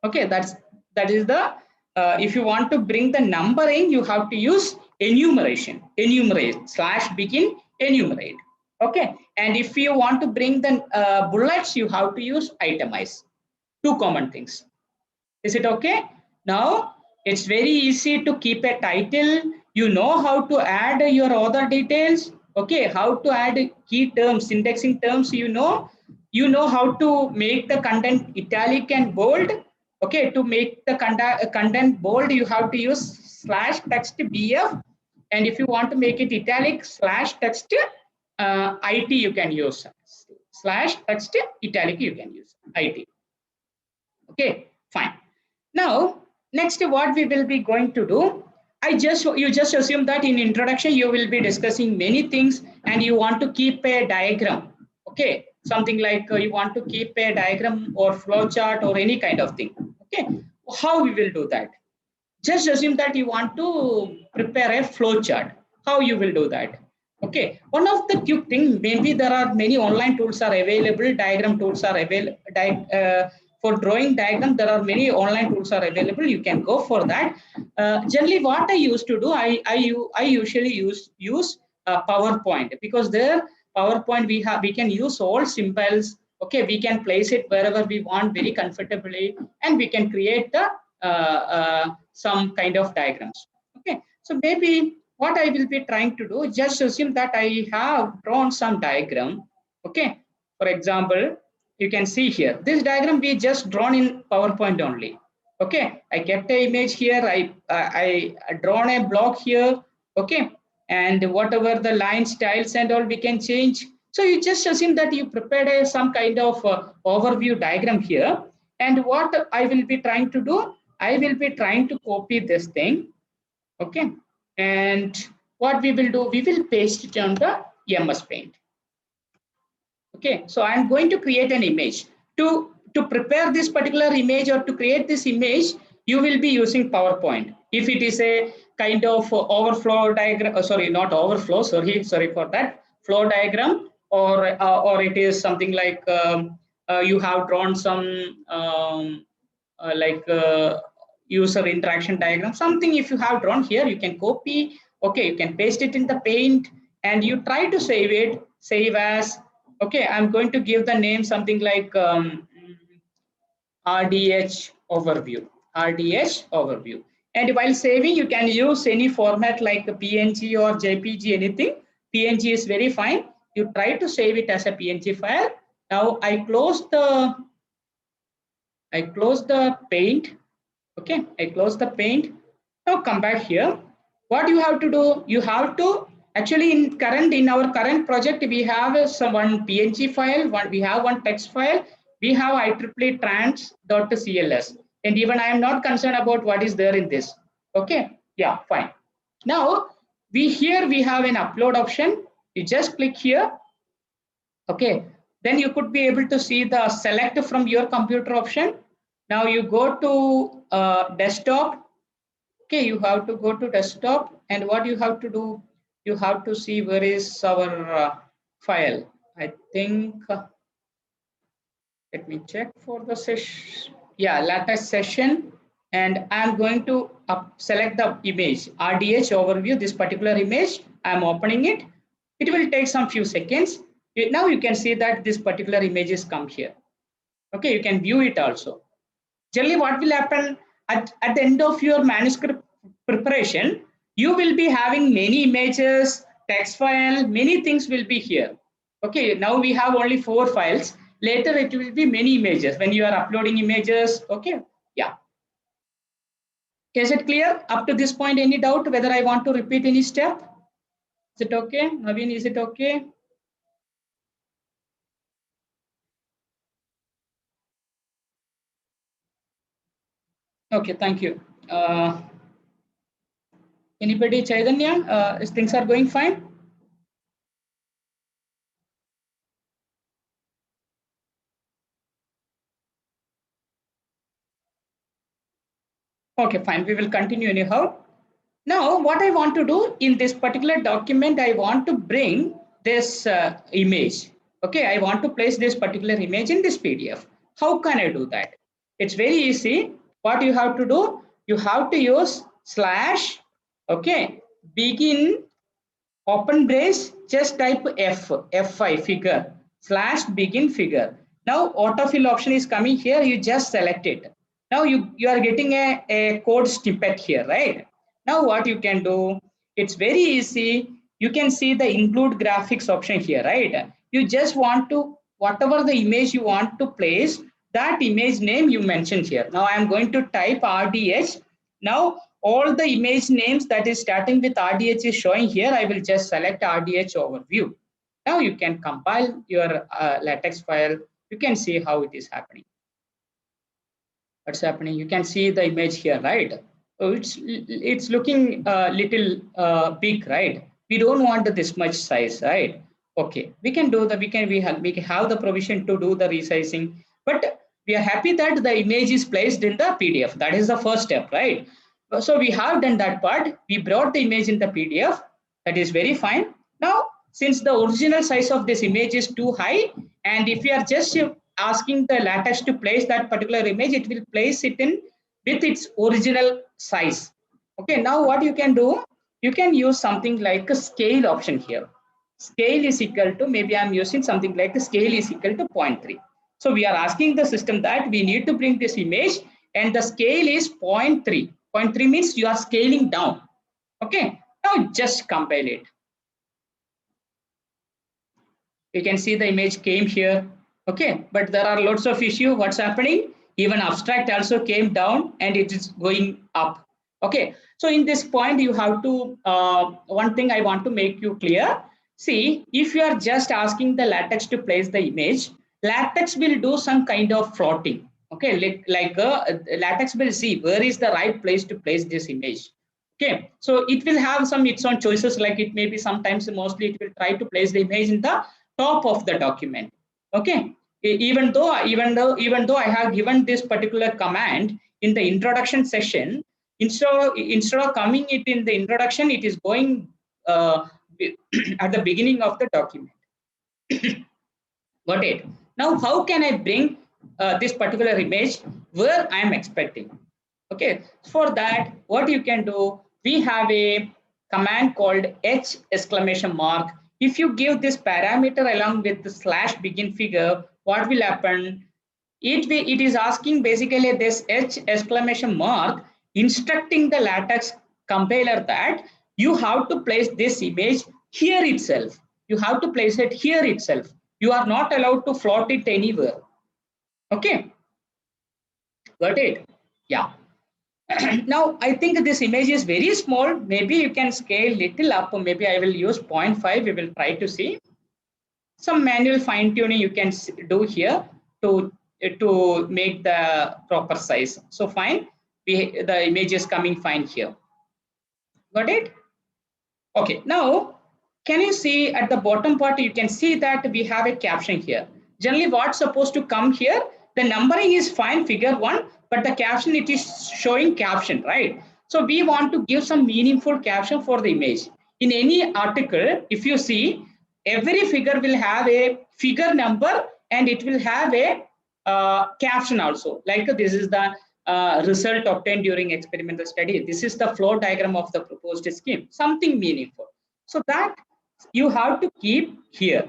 Okay, that is the if you want to bring the numbering, you have to use enumerate slash begin enumerate. Okay, and if you want to bring the bullets, you have to use itemize. Two common things. Is it okay? Now it's very easy to keep a title. You know how to add your other details. Okay, how to add key terms, indexing terms. You know how to make the content italic and bold. Okay, to make the content bold, you have to use slash text BF. And if you want to make it italic, slash text IT you can use. Slash text italic you can use IT. Okay, fine. Now, next what we will be going to do, you just assume that in introduction you will be discussing many things and you want to keep a diagram. Okay, something like you want to keep a diagram or flow chart or any kind of thing. Okay, how we will do that? Just assume that you want to prepare a flow chart. How you will do that? Okay, one of the quick thing, maybe there are many online tools are available, diagram tools are available. For drawing diagram, there are many online tools are available. You can go for that. Generally, what I used to do, I usually use PowerPoint, because there PowerPoint we can use all symbols. Okay, we can place it wherever we want very comfortably, and we can create the some kind of diagrams. Okay, so maybe what I will be trying to do, just assume that I have drawn some diagram. Okay, for example, you can see here, this diagram we just drawn in PowerPoint only. Okay, I kept an image here, I drawn a block here. Okay, and whatever the line styles and all we can change. So you just assume that you prepared some kind of overview diagram here. And what I will be trying to do, I will be trying to copy this thing. Okay, and what we will do, we will paste it on the MS Paint. Okay, so I'm going to create an image. To prepare this particular image or to create this image, you will be using PowerPoint. If it is a kind of overflow diagram, sorry, not overflow, sorry for that, flow diagram, or it is something like you have drawn some like user interaction diagram, something if you have drawn here, you can copy. Okay, you can paste it in the Paint and you try to save as. Okay, I'm going to give the name something like RDH overview, RDH overview. And while saving, you can use any format like PNG or JPG, anything. PNG is very fine. You try to save it as a PNG file. Now I close the Paint. Okay, I close the Paint. Now come back here. What you have to do, you have to actually in our current project we have one PNG file, we have one text file, we have IEEE trans.cls, and even I am not concerned about what is there in this. Okay, yeah, fine. Now we have an upload option. You just click here. Okay, then you could be able to see the select from your computer option. Now you go to desktop. Okay, you have to go to desktop, and what you have to do, you have to see where is our file. I think let me check for the session. Yeah, latest session, and I'm going to select the image RDH overview. This particular image, I'm opening it. It will take some few seconds. Now you can see that this particular image is come here. Okay, you can view it also. Generally, what will happen at the end of your manuscript preparation, you will be having many images, text file, many things will be here. Okay, now we have only 4 files. Later, it will be many images when you are uploading images. Okay, yeah. Is it clear up to this point? Any doubt whether I want to repeat any step? Is it okay? Naveen, is it okay? Okay, thank you. Anybody, Chaitanya? Things are going fine? Okay, fine. We will continue anyhow. Now, what I want to do in this particular document, I want to bring this image. Okay, I want to place this particular image in this PDF. How can I do that? It's very easy. What you have to do, you have to use slash, okay, begin, open brace, just type F5 figure, slash begin figure. Now autofill option is coming here, you just select it. Now you are getting a code snippet here, right? Now what you can do, it's very easy. You can see the include graphics option here, right? You just want to, whatever the image you want to place, that image name you mentioned here. Now I am going to type RDH. Now all the image names that is starting with RDH is showing here. I will just select RDH overview. Now you can compile your LaTeX file. You can see how it is happening. What's happening? You can see the image here, right? So it's looking a little big, right? We don't want this much size, right? Okay, we can do the we can have the provision to do the resizing, but we are happy that the image is placed in the PDF. That is the first step, right? So we have done that part. We brought the image in the PDF. That is very fine. Now, since the original size of this image is too high, and if we are just asking the LaTeX to place that particular image, it will place it in with its original size. Okay, now what you can do, you can use something like a scale option here. Scale is equal to, maybe I'm using something like the scale is equal to 0.3. So we are asking the system that we need to bring this image and the scale is 0.3. 0.3 means you are scaling down. Okay, now just compile it. You can see the image came here. Okay, but there are lots of issues. What's happening? Even abstract also came down and it is going up. Okay, so in this point you have to one thing I want to make you clear. See, if you are just asking the LaTeX to place the image, LaTeX will do some kind of floating. Okay, like LaTeX will see where is the right place to place this image. Okay, so it will have some its own choices, like it may be sometimes, mostly it will try to place the image in the top of the document. Okay, even though I have given this particular command in the introduction session, instead of coming it in the introduction, it is going at the beginning of the document. Got it? Now how can I bring this particular image where I am expecting? Okay, for that what you can do, we have a command called h exclamation mark. If you give this parameter along with the slash begin figure, what will happen? It is asking basically this h exclamation mark, instructing the LaTeX compiler that you have to place this image here itself. You have to place it here itself. You are not allowed to float it anywhere. Okay, got it? Yeah. Now I think this image is very small. Maybe you can scale little up, or maybe I will use 0.5. We will try to see some manual fine tuning you can do here to make the proper size. So fine, the image is coming fine here. Got it? Okay, now can you see at the bottom part, you can see that we have a caption here. Generally what's supposed to come here, the numbering is fine, figure 1, but the caption, it is showing caption, right? So we want to give some meaningful caption for the image. In any article, if you see, every figure will have a figure number and it will have a caption also. Like this is the result obtained during experimental study. This is the flow diagram of the proposed scheme, something meaningful. So that you have to keep here.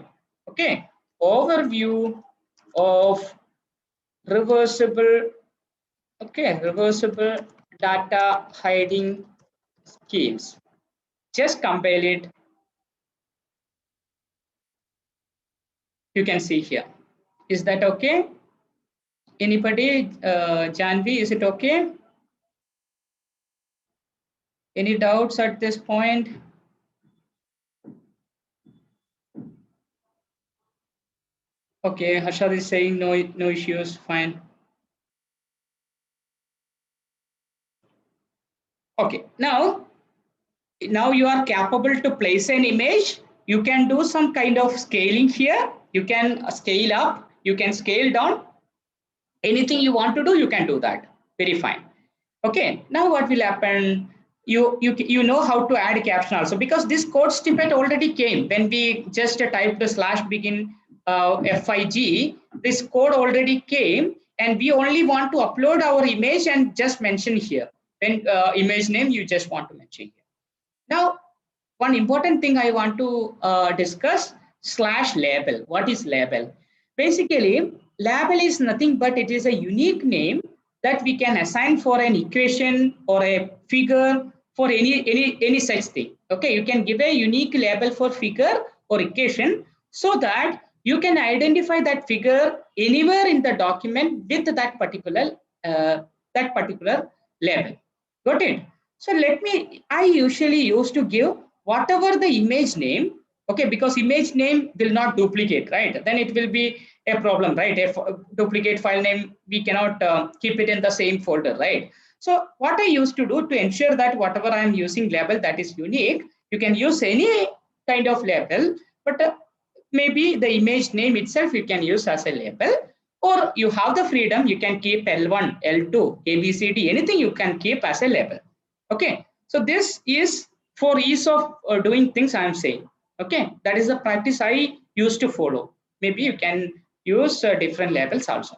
Okay, overview of reversible, okay, reversible data hiding schemes. Just compile it. You can see here. Is that okay? Anybody, Janvi, is it okay? Any doubts at this point? Okay, Harshad is saying no issues, fine. Okay, now you are capable to place an image. You can do some kind of scaling here. You can scale up, you can scale down. Anything you want to do, you can do that. Very fine. Okay, now what will happen? You know how to add caption also, because this code snippet already came when we just typed the slash begin FIG. This code already came, and we only want to upload our image and just mention here. Then image name you just want to mention here. Now, one important thing I want to discuss, slash label. What is label? Basically, label is nothing but it is a unique name that we can assign for an equation or a figure, for any such thing. Okay, you can give a unique label for figure or equation, so that you can identify that figure anywhere in the document with that particular label. Got it? So I usually used to give whatever the image name, okay, because image name will not duplicate, right? Then it will be a problem, right? If duplicate file name, we cannot keep it in the same folder, right? So what I used to do to ensure that whatever I am using label that is unique, you can use any kind of label, but maybe the image name itself you can use as a label, or you have the freedom, you can keep L1, L2, ABCD, anything you can keep as a label. Okay, so this is for ease of doing things I am saying. Okay, that is the practice I used to follow. Maybe you can use different labels also.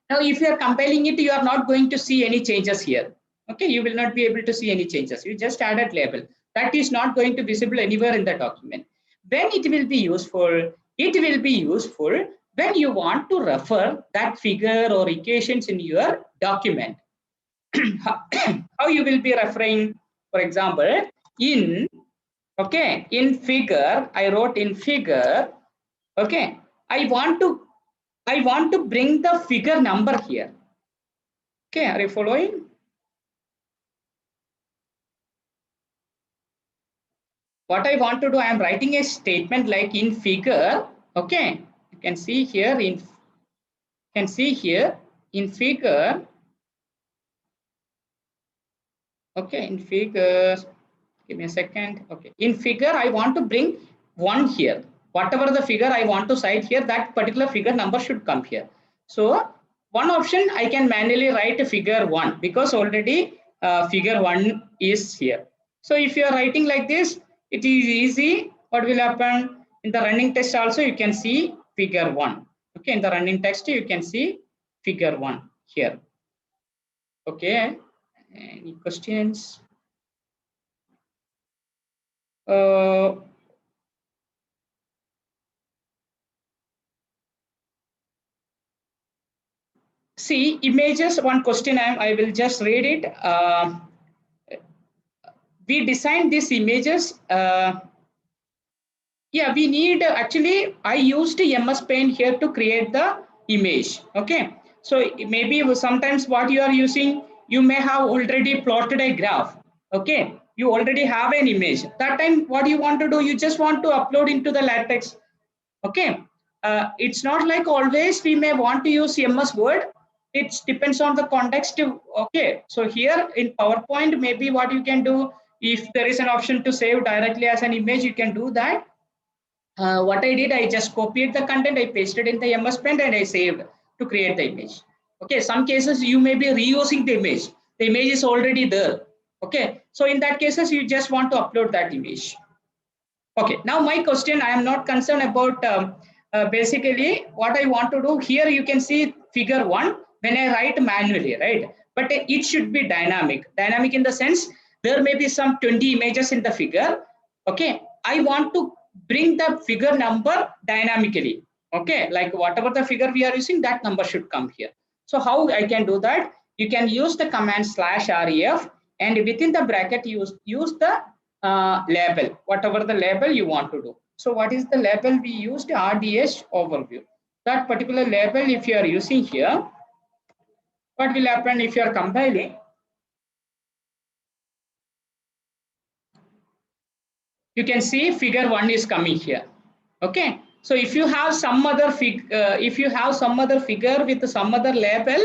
Now, if you are compiling it, you are not going to see any changes here. Okay, you will not be able to see any changes. You just added label. That is not going to be visible anywhere in the document. When it will be useful? It will be useful when you want to refer that figure or equations in your document. How you will be referring? For example, in figure, I wrote in figure. Okay, I want to bring the figure number here. Okay, are you following? What I want to do, I am writing a statement like in figure. Okay, you can see here in figure. Okay, in figure, give me a second. Okay, in figure, I want to bring 1 here. Whatever the figure I want to cite here, that particular figure number should come here. So one option, I can manually write figure 1 because already figure 1 is here. So if you are writing like this, it is easy. What will happen in the running text also, you can see figure 1. Okay, in the running text, you can see figure 1 here. Okay, any questions? See images, one question I will just read it. We designed these images. Yeah, we need actually, I used MS Paint here to create the image. Okay, so maybe sometimes what you are using, you may have already plotted a graph. Okay, you already have an image. That time, what you want to do, you just want to upload into the latex. Okay, it's not like always we may want to use MS Word. It depends on the context. Okay, so here in PowerPoint, maybe what you can do, if there is an option to save directly as an image, you can do that. What I did, I just copied the content, I pasted in the MS Paint and I saved to create the image. Okay, some cases you may be reusing the image. The image is already there. Okay, so in that cases, you just want to upload that image. Okay, now my question, I am not concerned about basically what I want to do. Here you can see figure 1 when I write manually, right? But it should be dynamic. Dynamic in the sense, there may be some 20 images in the figure. Okay, I want to bring the figure number dynamically. Okay, like whatever the figure we are using, that number should come here. So how I can do that? You can use the command /ref and within the bracket use the label, whatever the label you want to do. So what is the label we used? RDH overview. That particular label, if you are using here, what will happen if you are compiling? You can see figure 1 is coming here. Okay, so if you have some other figure with some other label,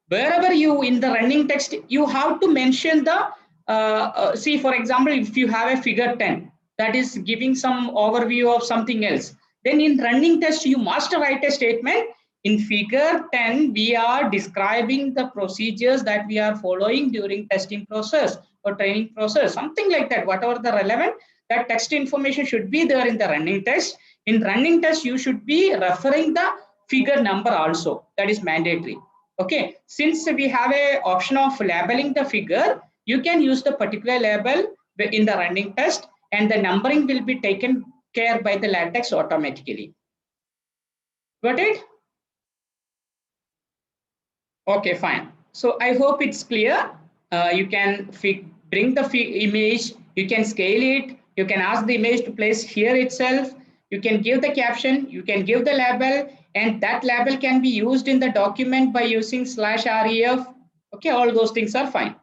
wherever you in the running text, you have to mention the see, for example, if you have a figure 10 that is giving some overview of something else, then in running text you must write a statement. In figure 10, we are describing the procedures that we are following during testing process or training process, something like that. Whatever the relevant, that text information should be there in the running text. In running text, you should be referring the figure number also. That is mandatory. Okay, since we have a option of labeling the figure, you can use the particular label in the running test and the numbering will be taken care by the latex automatically. Got it? Okay, fine. So I hope it's clear. You can bring the image, you can scale it, you can ask the image to place here itself. You can give the caption, you can give the label, and that label can be used in the document by using /ref. Okay, all those things are fine.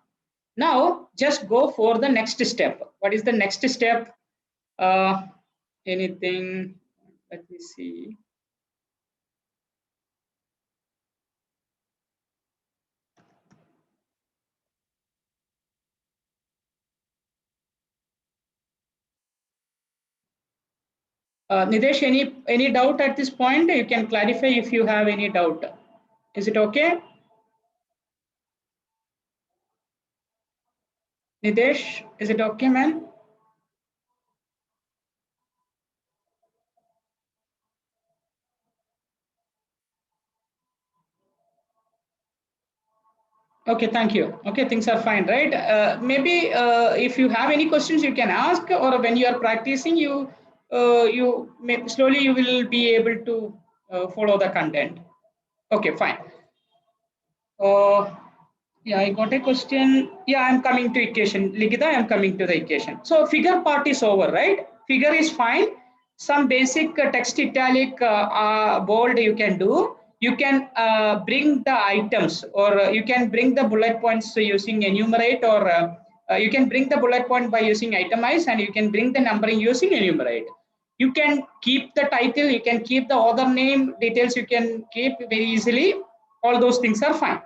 Now just go for the next step. What is the next step? Anything? Let me see. Nidesh, any doubt at this point? You can clarify if you have any doubt. Is it okay? Nidesh, is it okay, man? Okay, thank you. Okay, things are fine, right? Maybe if you have any questions, you can ask, or when you are practicing, slowly you will be able to follow the content. Okay, fine. Yeah, I got a question. Yeah, I'm coming to equation. Ligita, I'm coming to the equation. So figure part is over, right? Figure is fine. Some basic text italic bold you can do. You can bring the items, or you can bring the bullet points using enumerate, or you can bring the bullet point by using itemize, and you can bring the numbering using enumerate. You can keep the title, you can keep the author name details, you can keep very easily. All those things are fine.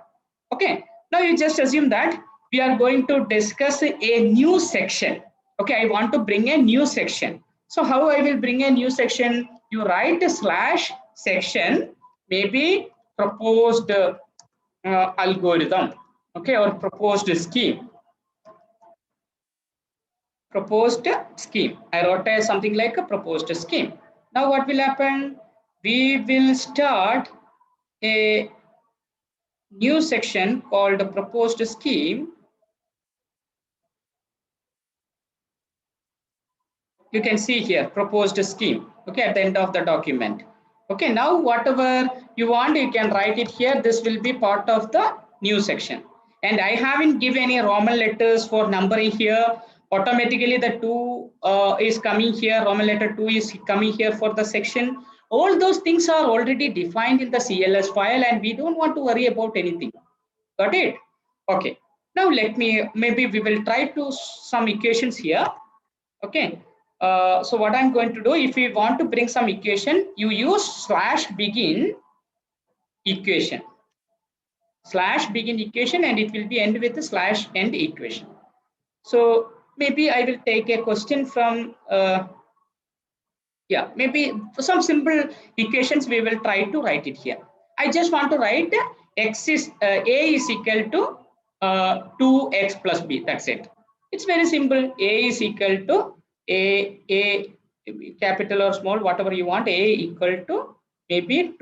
Okay, now you just assume that we are going to discuss a new section. Okay, I want to bring a new section. So how I will bring a new section? You write a slash section, maybe proposed algorithm, okay, or proposed scheme. Proposed scheme. I wrote something like a proposed scheme. Now what will happen? We will start a new section called proposed scheme. You can see here proposed scheme, okay, at the end of the document. Okay, now whatever you want, you can write it here. This will be part of the new section, and I haven't given any Roman letters for numbering here. Automatically the 2 is coming here, Roman letter 2 is coming here for the section. All those things are already defined in the CLS file, and we don't want to worry about anything. Got it? Okay, now maybe we will try to some equations here. Okay, so what I'm going to do, if you want to bring some equation, you use /begin equation, /begin equation, and it will be end with the /end equation. So maybe I will take a question from yeah, maybe for some simple equations we will try to write it here. I just want to write a is equal to 2x plus b. That's it. It's very simple. A is equal to a capital or small, whatever you want. A equal to maybe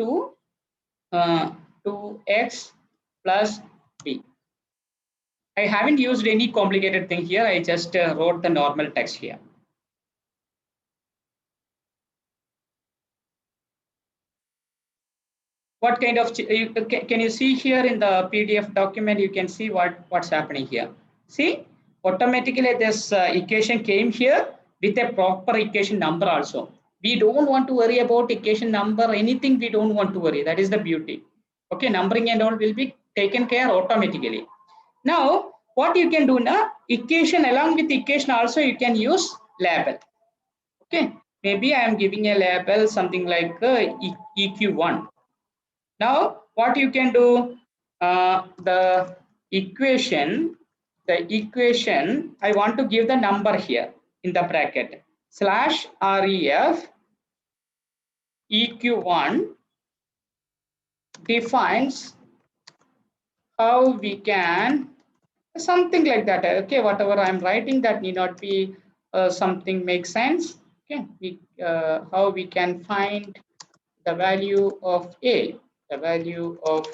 2x plus b. I haven't used any complicated thing here. I just wrote the normal text here. What kind of, can you see here in the PDF document? You can see what's happening here. See, automatically this equation came here with a proper equation number also. We don't want to worry about equation number, anything we don't want to worry. That is the beauty. Okay, numbering and all will be taken care automatically. Now, what you can do now, equation along with equation also you can use label. Okay, maybe I am giving a label something like EQ1. Now, what you can do, the equation, I want to give the number here in the bracket, /ref EQ1 defines how we can, something like that. Okay, whatever I'm writing, that need not be something makes sense. Okay, how we can find the value of A. The value of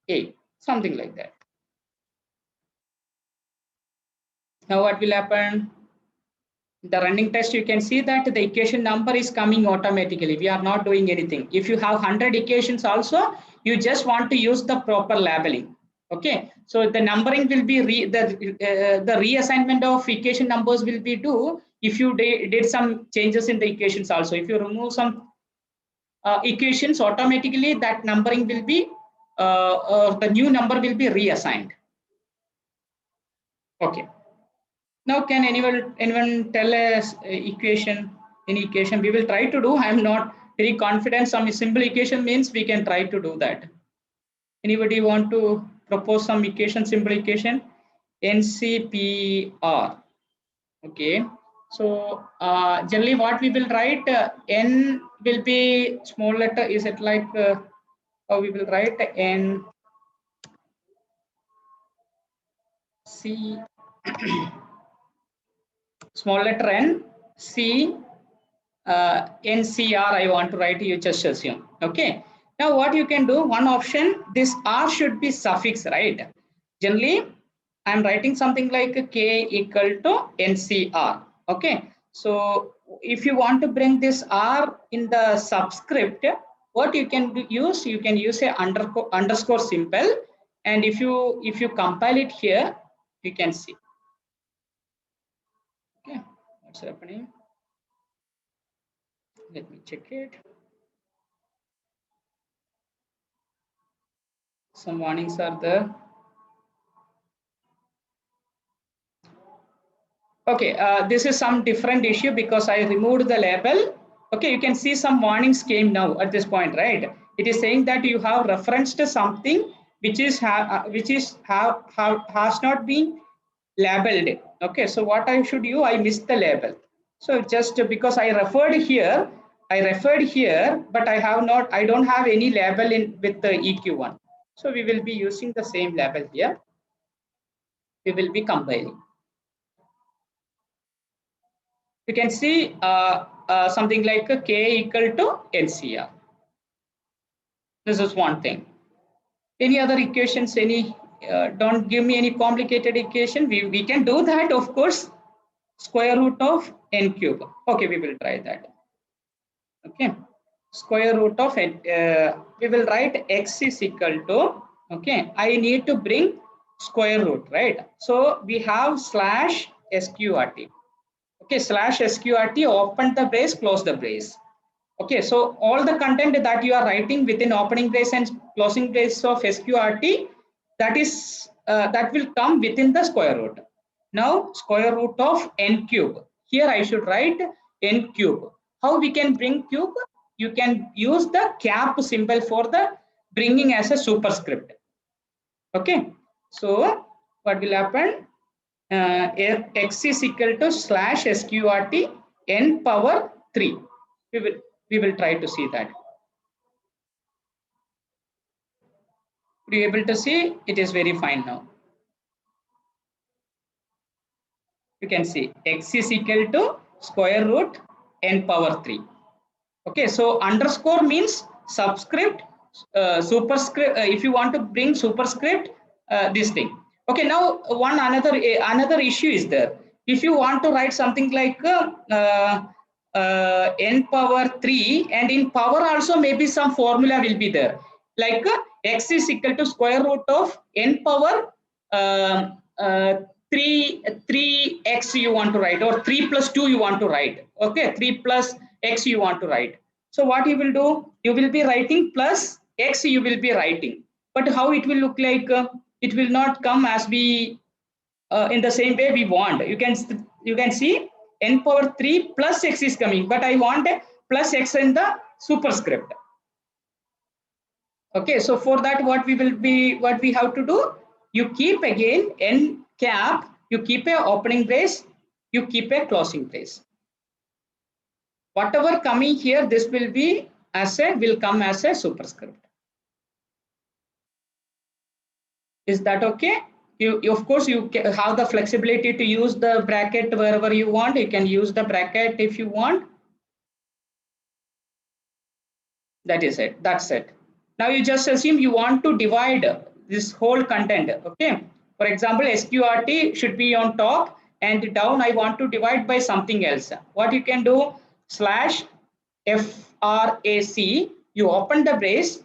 A, something like that. Now what will happen? The running test, you can see that the equation number is coming automatically. We are not doing anything. If you have 100 equations also, you just want to use the proper labeling. Okay, so the numbering will be the reassignment of equation numbers will be do if you did some changes in the equations also, if you remove some equations, automatically that numbering will be, the new number will be reassigned. Okay. Now, can anyone tell us equation? Any equation we will try to do. I am not very confident. Some simple equation means we can try to do that. Anybody want to propose some equation, simple equation? NCPR. Okay. So generally, what we will write, N will be small letter. Is it like how we will write N C small letter N C NCR I want to write, you just assume. Okay. Now what you can do, one option, this R should be suffix, right? Generally, I'm writing something like K equal to NCR. Okay. So if you want to bring this R in the subscript, what you can use, you can use a underscore symbol. And if you compile it here, you can see. Okay. What's happening? Let me check it. Some warnings are there. Okay, this is some different issue because I removed the label. Okay, you can see some warnings came now at this point, right? It is saying that you have referenced to something which has not been labeled. Okay, so what I should do? I missed the label. So just because I referred here, but I don't have any label in with the EQ1. So we will be using the same label here. We will be compiling. You can see something like a K equal to NCR. This is one thing. Any other equations? Don't give me any complicated equation. We can do that, of course. Square root of n cube. Okay, we will try that. Okay, square root of n. We will write x is equal to. Okay, I need to bring square root, right? So we have slash sqrt. Okay, slash sqrt, open the brace, close the brace. Okay, so all the content that you are writing within opening brace and closing brace of sqrt, that will come within the square root. Now square root of n cube. Here I should write n cube. How we can bring cube? You can use the cap symbol for the bringing as a superscript. Okay, so what will happen? X is equal to slash sqrt n power 3. We will try to see that. Are you able to see? It is very fine now. You can see x is equal to square root n power 3. Okay, so underscore means subscript, superscript. If you want to bring superscript, this thing. Okay, now another issue is there. If you want to write something like n power 3, and in power also maybe some formula will be there, like x is equal to square root of n power 3x you want to write, or 3 plus 2 you want to write. Okay, 3 plus x you want to write. So what you will do? You will be writing plus x you will be writing. But how it will look like? It will not come as we in the same way we want. You can see n power 3 plus x is coming, but I want a plus x in the superscript. Okay, so for that what we have to do? You keep again n cap, you keep a opening brace, you keep a closing brace. Whatever coming here, this will come as a superscript. Is that okay? You of course you have the flexibility to use the bracket wherever you want. You can use the bracket if you want. That is it. That's it. Now you just assume you want to divide this whole content. Okay. For example, sqrt should be on top, and down I want to divide by something else. What you can do? Slash frac. You open the brace.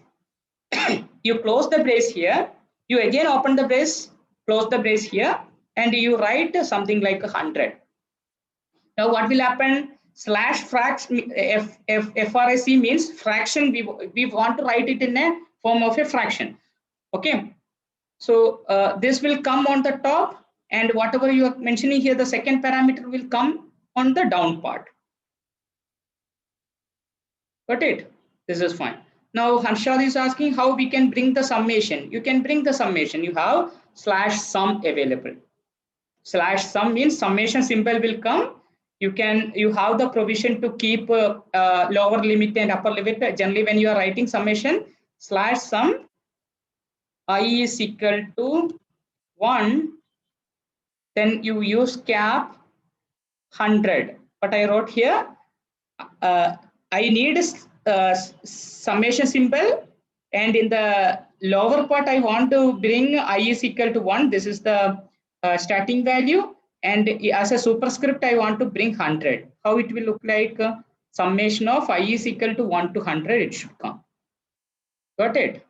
You close the brace here. You again open the brace, close the brace here, and you write something like 100. Now what will happen? Slash fraction, frac means fraction. We want to write it in a form of a fraction. Okay. So this will come on the top, and whatever you are mentioning here, the second parameter will come on the down part. Got it? This is fine. Now Harshad is asking how we can bring the summation. You can bring the summation. You have slash sum available. Slash sum means summation symbol will come. You have the provision to keep lower limit and upper limit. Generally, when you are writing summation, slash sum I is equal to 1, then you use cap 100. What I wrote here, I need summation symbol, and in the lower part I want to bring I is equal to 1. This is the starting value, and as a superscript I want to bring 100. How it will look like? Summation of I is equal to 1 to 100 it should come. Got it?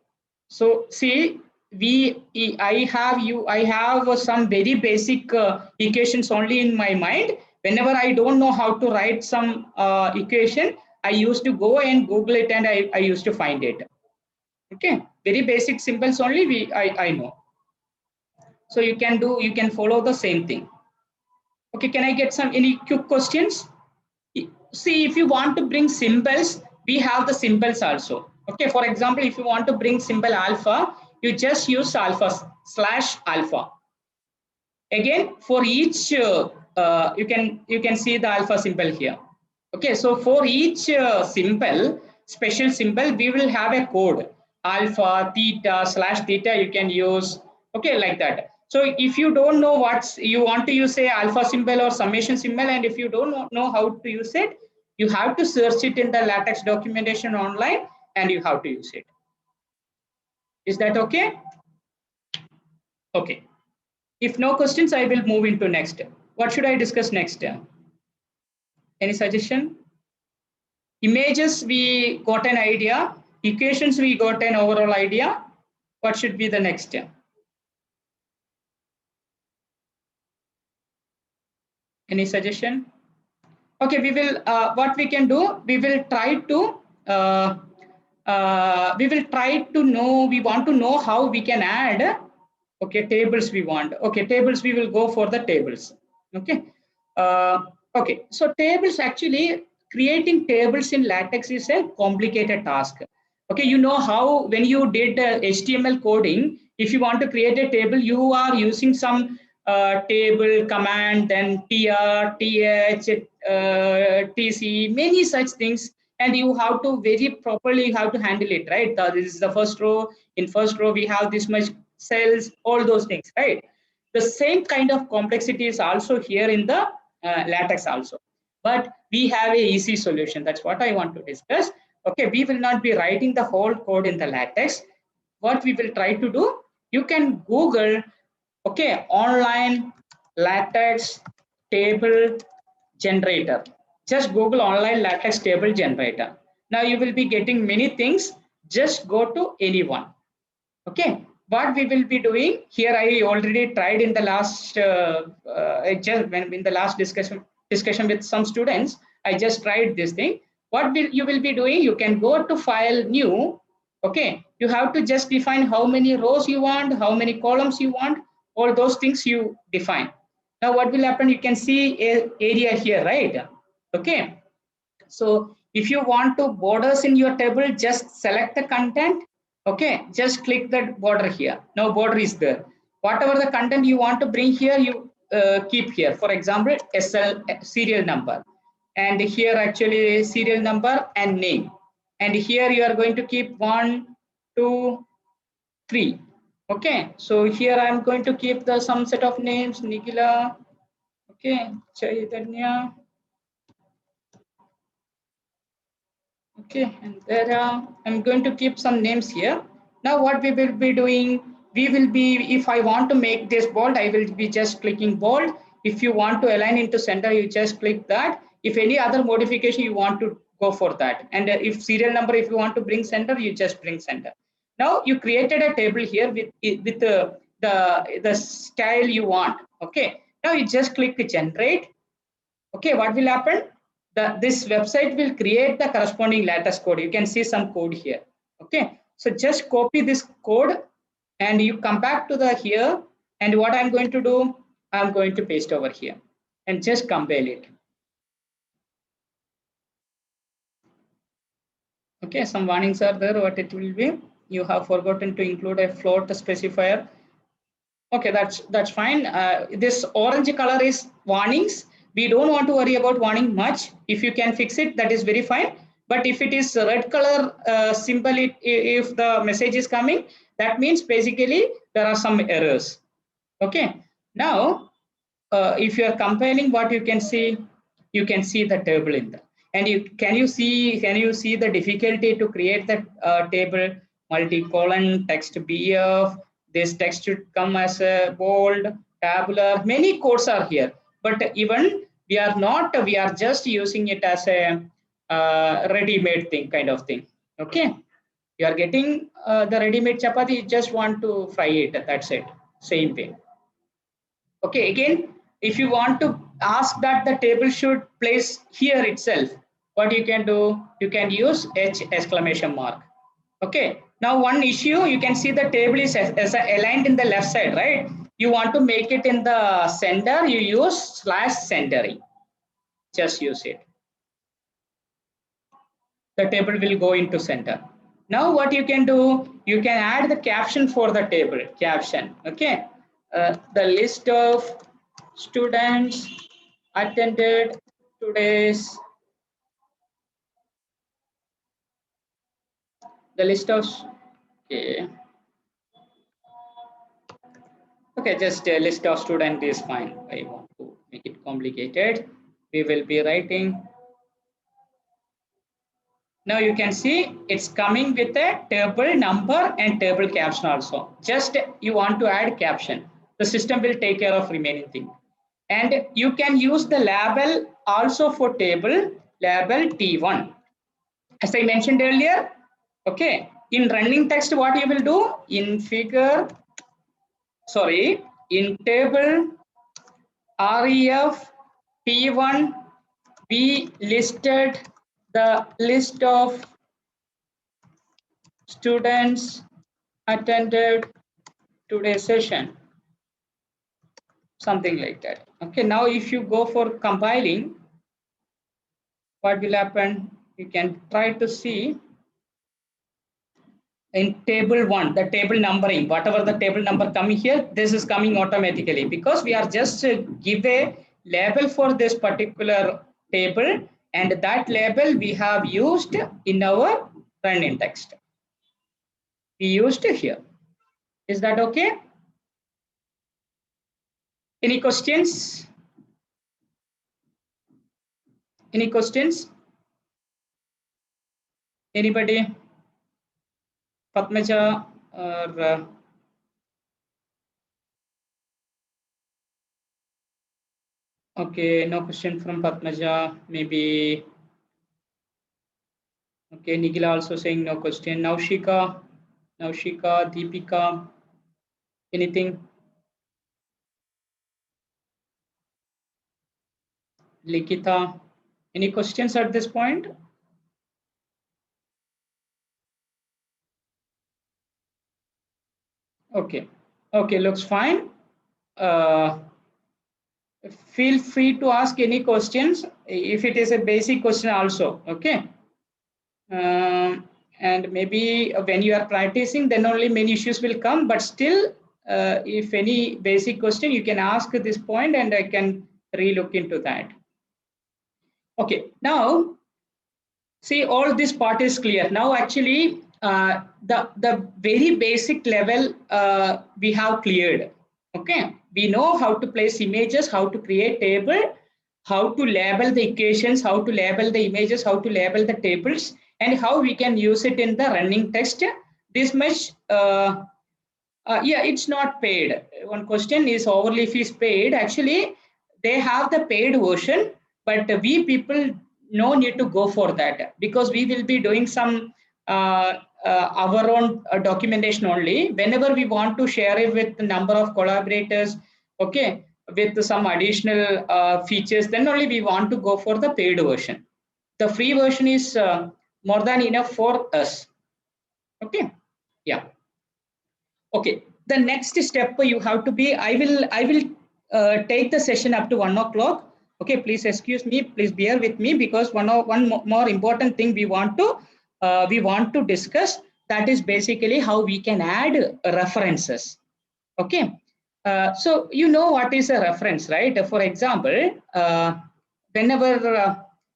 So see, I have some very basic equations only in my mind. Whenever I don't know how to write some equation, I used to go and Google it, and I used to find it. Okay, very basic symbols only I know. So you can follow the same thing. Okay, can I get any quick questions? See, if you want to bring symbols, we have the symbols also. Okay, for example, if you want to bring symbol alpha, you just use alpha slash alpha. Again, for each you can see the alpha symbol here. Okay, so for each symbol, special symbol, we will have a code. Alpha, theta, slash theta you can use. Okay, like that. So if you don't know what you want to use, say alpha symbol or summation symbol, and if you don't know how to use it, you have to search it in the LaTeX documentation online, and you have to use it. Is that okay? Okay. If no questions, I will move into next. What should I discuss next? Any suggestion? Images, we got an idea. Equations, we got an overall idea. What should be the next? Any suggestion? Okay, we will. What we can do? We will try to. know. We want to know how we can add. Okay, tables we want. Okay, tables. We will go for the tables. Okay. Okay. So tables, actually creating tables in LaTeX is a complicated task. Okay, you know how when you did HTML coding, if you want to create a table, you are using some table command, then tr, th, tc, many such things, and you have to very properly have to handle it, right? This is the first row. In first row, we have this much cells, all those things, right? The same kind of complexity is also here in the LaTeX also, but we have a easy solution. That's what I want to discuss. Okay, we will not be writing the whole code in the LaTeX. What we will try to do, you can Google, okay, online LaTeX table generator. Just Google online LaTeX table generator. Now you will be getting many things. Just go to anyone. Okay, what we will be doing here, I already tried in the last in the last discussion with some students. I just tried this thing. What you will be doing, you can go to file new. Okay, you have to just define how many rows you want, how many columns you want, all those things you define. Now what will happen, you can see a area here, right? Okay, so if you want to borders in your table, just select the content. Okay, just click that border here. Now border is there. Whatever the content you want to bring here, you keep here. For example, SL serial number, and here actually serial number and name. And here you are going to keep 1, 2, 3. Okay, so here I am going to keep the some set of names, Nikila. Okay, Chaitanya. Okay, and there I'm going to keep some names here. Now what we will be doing, if I want to make this bold, I will be just clicking bold. If you want to align into center, you just click that. If any other modification you want to go for that. And if serial number, if you want to bring center, you just bring center. Now you created a table here with the style you want. Okay, now you just click generate. Okay, what will happen? This website will create the corresponding lattice code. You can see some code here. Okay, so just copy this code and you come back to the here, and what I'm going to do, I'm going to paste over here and just compile it. Okay, some warnings are there. What it will be? You have forgotten to include a float specifier. Okay, that's fine. This orange color is warnings. We don't want to worry about warning much. If you can fix it, that is very fine. But if it is red color symbol, if the message is coming, that means basically there are some errors. Okay. Now, if you are compiling, what you can see the table in the, and can you see the difficulty to create that table, multi-column text BF. This text should come as a bold, tabular. Many codes are here, but even we are just using it as a ready-made thing, kind of thing. Okay, you are getting the ready-made chapati. You just want to fry it. That's it. Same way. Okay, again, if you want to ask that the table should place here itself, what you can do, you can use H exclamation mark. Okay, now one issue, you can see the table is as aligned in the left side, right? You want to make it in the center, you use /centering. Just use it. The table will go into center. Now what you can do, you can add the caption for the table, caption. Okay, the list of students attended today's, the list of, okay, okay, just a list of student is fine. I want to make it complicated. We will be writing. Now you can see it's coming with a table number and table caption also. Just you want to add caption. The system will take care of remaining thing. And you can use the label also for table, label T1. As I mentioned earlier, okay, in running text, what you will do in in table ref T1, we listed the list of students attended today's session, something like that. Okay, now if you go for compiling, what will happen? You can try to see in table 1, the table numbering, whatever the table number coming here, this is coming automatically because we are just give a label for this particular table, and that label we have used in our running text. We used here. Is that okay? Any questions? Any questions? Anybody? Padmaja or okay, no question from Padmaja. Maybe okay, Nigila also saying no question. Naushika, Deepika, anything? Likita, any questions at this point? Okay, okay, looks fine. Feel free to ask any questions if it is a basic question also. Okay. And maybe when you are practicing, then only many issues will come. But still, if any basic question, you can ask at this point, and I can relook into that. Okay. Now, see, all this part is clear. Now, actually, the very basic level we have cleared. Okay, we know how to place images, how to create table, how to label the equations, how to label the images, how to label the tables, and how we can use it in the running text. This much, yeah, it's not paid. One question is Overleaf is paid. Actually, they have the paid version, but we people no need to go for that because we will be doing some our own documentation only. Whenever we want to share it with the number of collaborators, okay, with some additional features, then only we want to go for the paid version. The free version is more than enough for us. Okay. Yeah. Okay. The next step you have to be, I will take the session up to 1 o'clock. Okay, please excuse me, please bear with me, because one more important thing we want to discuss, that is basically how we can add references. Okay, so you know what is a reference, right? For example, whenever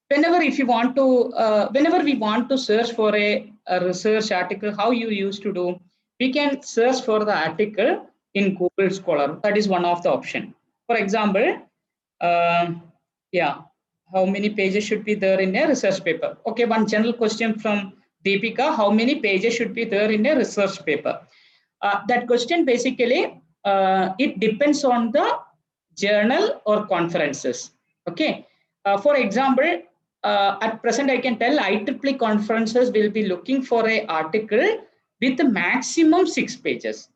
if you want to whenever we want to search for a research article, how you used to do, we can search for the article in Google Scholar. That is one of the option. For example, yeah, how many pages should be there in a research paper? Okay, one general question from Deepika: how many pages should be there in a research paper? That question basically it depends on the journal or conferences. Okay, for example, at present I can tell IEEE conferences will be looking for a article with maximum 6 pages.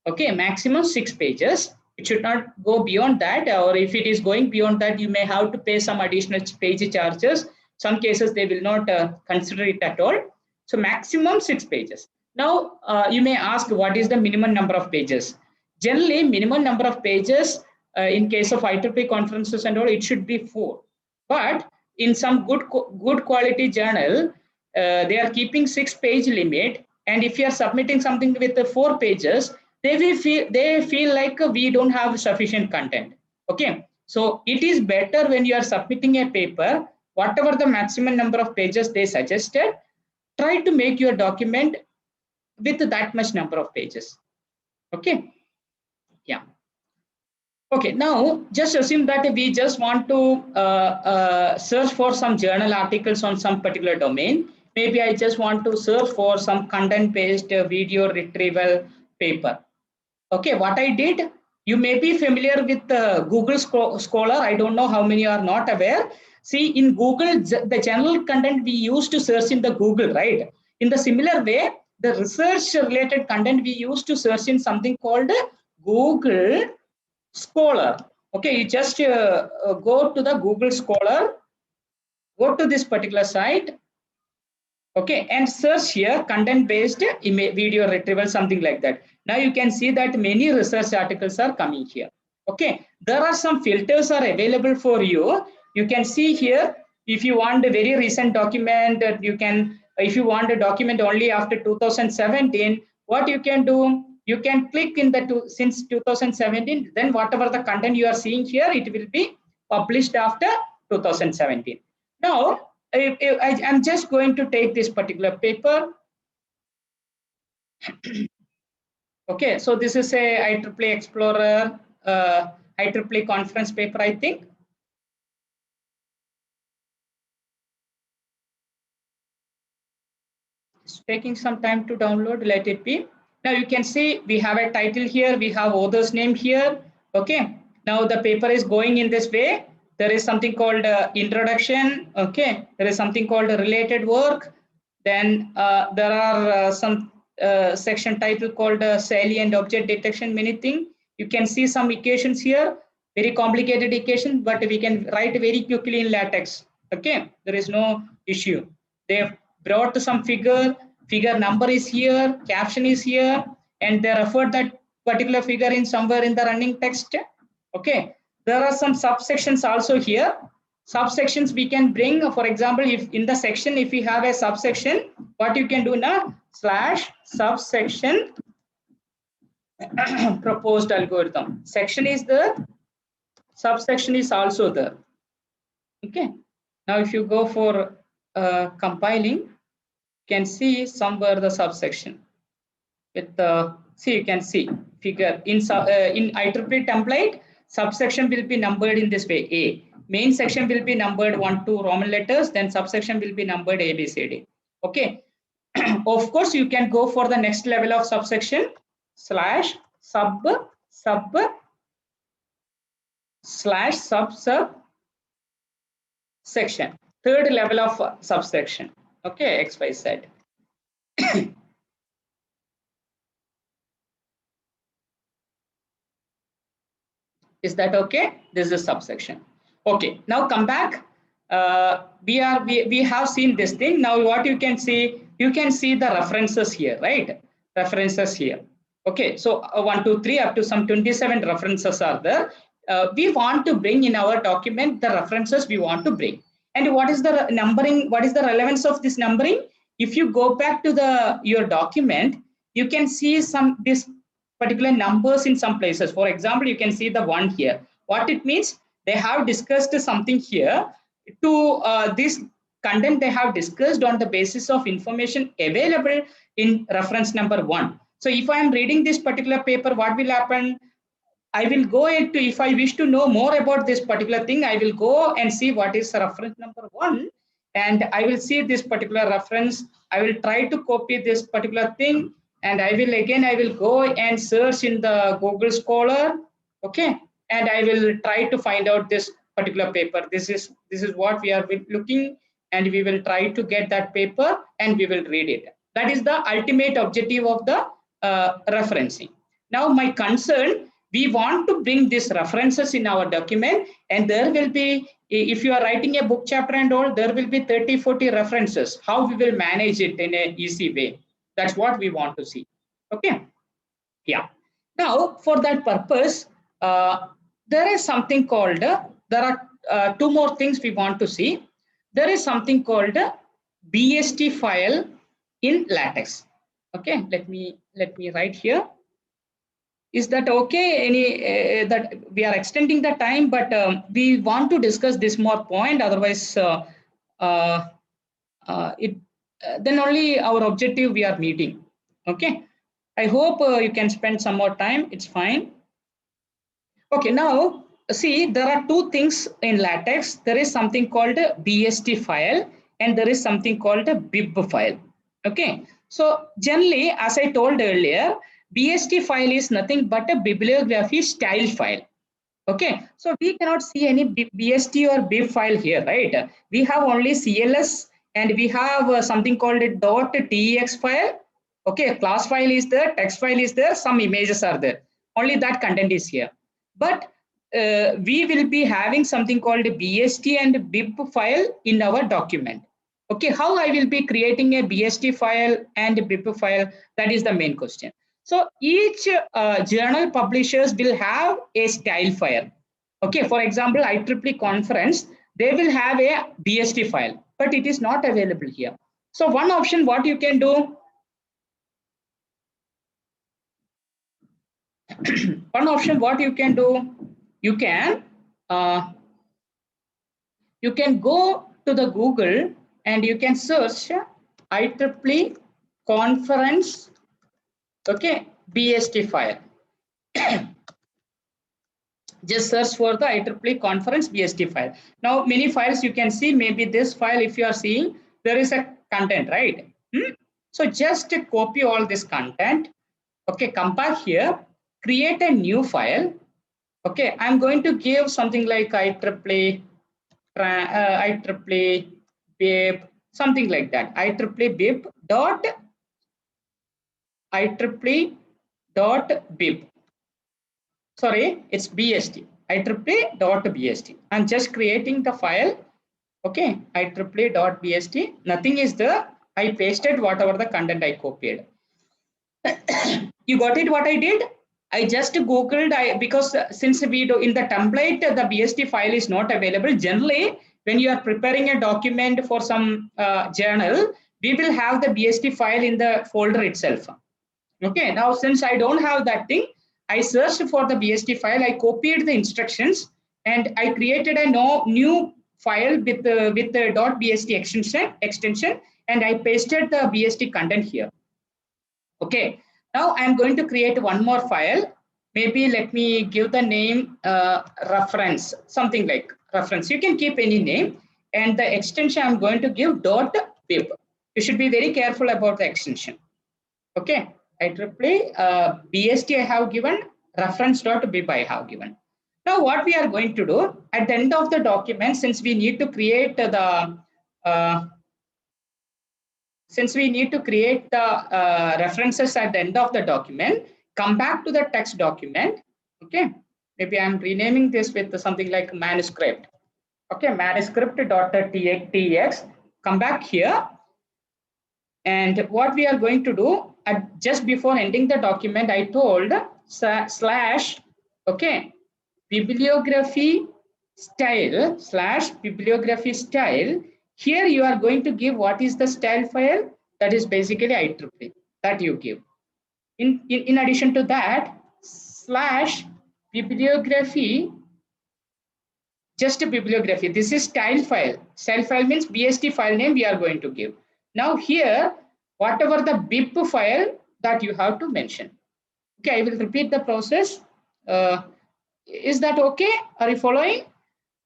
Okay, maximum 6 pages. It should not go beyond that, or if it is going beyond that, you may have to pay some additional page charges. Some cases they will not consider it at all. So maximum 6 pages. Now you may ask, what is the minimum number of pages? Generally, minimum number of pages in case of IEEE conferences and all, it should be 4. But in some good quality journal, they are keeping 6-page limit. And if you are submitting something with 4 pages, they feel like we don't have sufficient content. Okay, so it is better when you are submitting a paper, whatever the maximum number of pages they suggested, try to make your document with that much number of pages. Okay, yeah. Okay, now just assume that we just want to search for some journal articles on some particular domain. Maybe I just want to search for some content-based video retrieval paper. Okay, what I did, you may be familiar with Google Scholar. I don't know how many are not aware. See, in Google, the general content we used to search in the Google, right? In the similar way, the research related content we used to search in something called Google Scholar. Okay, you just go to the Google Scholar, go to this particular site, okay, and search here content based video retrieval, something like that. Now you can see that many research articles are coming here. Okay, there are some filters are available for you. You can see here, if you want a very recent document, you can, if you want a document only after 2017, what you can do, you can click in the since 2017, then whatever the content you are seeing here, it will be published after 2017. Now I'm just going to take this particular paper. Okay, so this is a IEEE Explorer, IEEE conference paper, I think. It's taking some time to download, let it be. Now you can see we have a title here, we have author's name here. Okay, now the paper is going in this way. There is something called introduction. Okay, there is something called related work. Then there are some section title called salient object detection, many things. You can see some equations here, very complicated equation, but we can write very quickly in LaTeX. Okay, there is no issue. They have brought some figure number is here, caption is here, and they referred that particular figure in somewhere in the running text. Okay, there are some subsections also here. Subsections we can bring, for example, if in the section, if we have a subsection, what you can do now, / subsection proposed algorithm. Section is there, subsection is also there. Okay, now if you go for compiling, you can see somewhere the subsection with the, see, you can see figure in IEEE template, subsection will be numbered in this way. A main section will be numbered 1 to Roman letters, then subsection will be numbered A, B, C, D. Okay. Of course, you can go for the next level of subsection / sub section, third level of subsection. Okay, X, Y, Z. Is that okay? This is a subsection. Okay, now come back. We have seen this thing. Now what you can see the references here, right? References here. Okay, so 1, 2, 3 up to some 27 references are there. We want to bring in our document the references we want to bring. And what is the numbering? What is the relevance of this numbering? If you go back to your document, you can see this particular numbers in some places. For example, you can see the one here. What it means, they have discussed something here to this content they have discussed on the basis of information available in reference number 1. So if I am reading this particular paper, what will happen? I will go into, if I wish to know more about this particular thing, I will go and see what is reference number 1, and I will see this particular reference. I will try to copy this particular thing, and I will go and search in the Google Scholar, okay, and I will try to find out this particular paper. This is what we are looking, and we will try to get that paper and we will read it. That is the ultimate objective of the referencing. Now my concern, we want to bring these references in our document, and there will be, if you are writing a book chapter and all, there will be 30-40 references. How we will manage it in an easy way? That's what we want to see. Okay. Yeah. Now for that purpose, there is something called, there are 2 more things we want to see. There is something called a BST file in LaTeX. Okay, let me write here. Is that okay? Any that we are extending the time, but we want to discuss this more point. Otherwise, then only our objective we are meeting. Okay. I hope you can spend some more time. It's fine. Okay. Now see, there are 2 things in LaTeX. There is something called a BST file, and there is something called a bib file. Okay. So generally, as I told earlier, BST file is nothing but a bibliography style file. Okay, so we cannot see any BST or bib file here, right? We have only CLS, and we have something called a .tex file. Okay, class file is there, text file is there, some images are there. Only that content is here. But we will be having something called a BST and bib file in our document. Okay, how I will be creating a BST file and a bib file? That is the main question. So each journal publishers will have a style file. Okay, for example, IEEE conference, they will have a BST file, but it is not available here. So one option, what you can do, one option, what you can do, you can go to the Google and you can search IEEE conference, okay, BST file. Just search for the IEEE conference BST file. Now many files you can see, maybe this file, if you are seeing, there is a content, right? So just copy all this content. Okay, come back here, create a new file. Okay, I'm going to give something like IEEE bib, something like that. IEEE bib dot IEEE dot bib. Sorry, it's BST. IEEE.bst. I'm just creating the file. Okay, IEEE.bst. Nothing is there. I pasted whatever the content I copied. You got it? What I did? I just Googled. Because since we do in the template, the BST file is not available. Generally, when you are preparing a document for some journal, we will have the BST file in the folder itself. Okay. Now, since I don't have that thing, I searched for the BST file. I copied the instructions and I created a new file with the .bst extension, and I pasted the BST content here. Okay. Now I'm going to create one more file. Maybe let me give the name reference, something like reference. You can keep any name, and the extension I'm going to give .bib. You should be very careful about the extension. Okay. IEEE BST I have given, reference.bib I have given. Now what we are going to do at the end of the document, since we need to create the references at the end of the document, come back to the text document. Okay, Maybe I'm renaming this with something like manuscript. Okay, manuscript.tx. Come back here. And what we are going to do, just before ending the document, I told slash, okay, bibliography style / bibliography style. Here you are going to give what is the style file, that is basically IEEE that you give. In addition to that, / bibliography, just a bibliography. This is style file. Style file means BST file name we are going to give. Now here, whatever the BIP file that you have to mention. Okay, I will repeat the process. Is that okay? Are you following?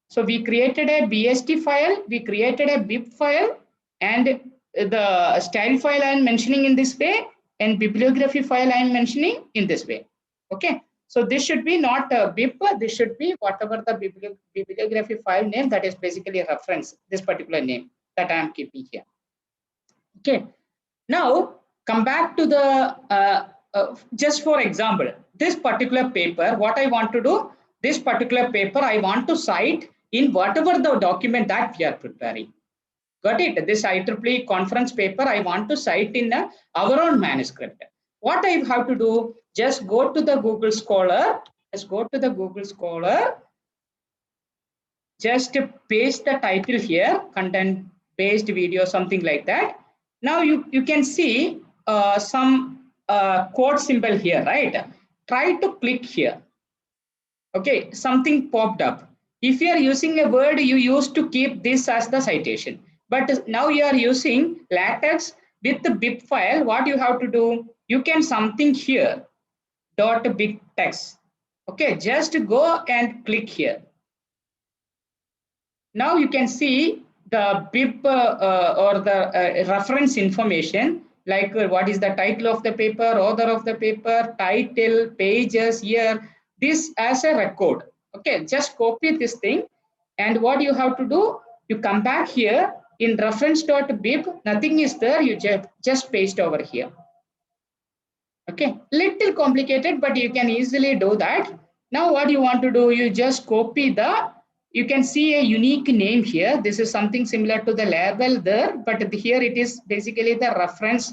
So we created a BST file, we created a BIP file, and the style file I am mentioning in this way, and bibliography file I am mentioning in this way. Okay, so this should be not a BIP, this should be whatever the bibliography file name, that is basically a reference, this particular name that I am keeping here. Okay, now come back to the, just for example, this particular paper, what I want to do, this particular paper I want to cite in whatever the document that we are preparing. Got it? This IEEE conference paper I want to cite in our own manuscript. What I have to do, just go to the Google Scholar, just go to the Google Scholar, just paste the title here, content based video, something like that. Now you can see some quote symbol here, right? Try to click here. Okay, something popped up. If you are using a word, you used to keep this as the citation. But now you are using LaTeX with the BIP file. What you have to do, you can something here, .big text. Okay, just go and click here. Now you can see the BIP or the reference information, like what is the title of the paper, author of the paper, title, pages, year, this as a record. Okay, just copy this thing, and what you have to do, you come back here in reference.bib, nothing is there, you just paste over here. Okay, little complicated, but you can easily do that. Now what you want to do, you just copy the, you can see a unique name here. This is something similar to the label there, but here it is basically the reference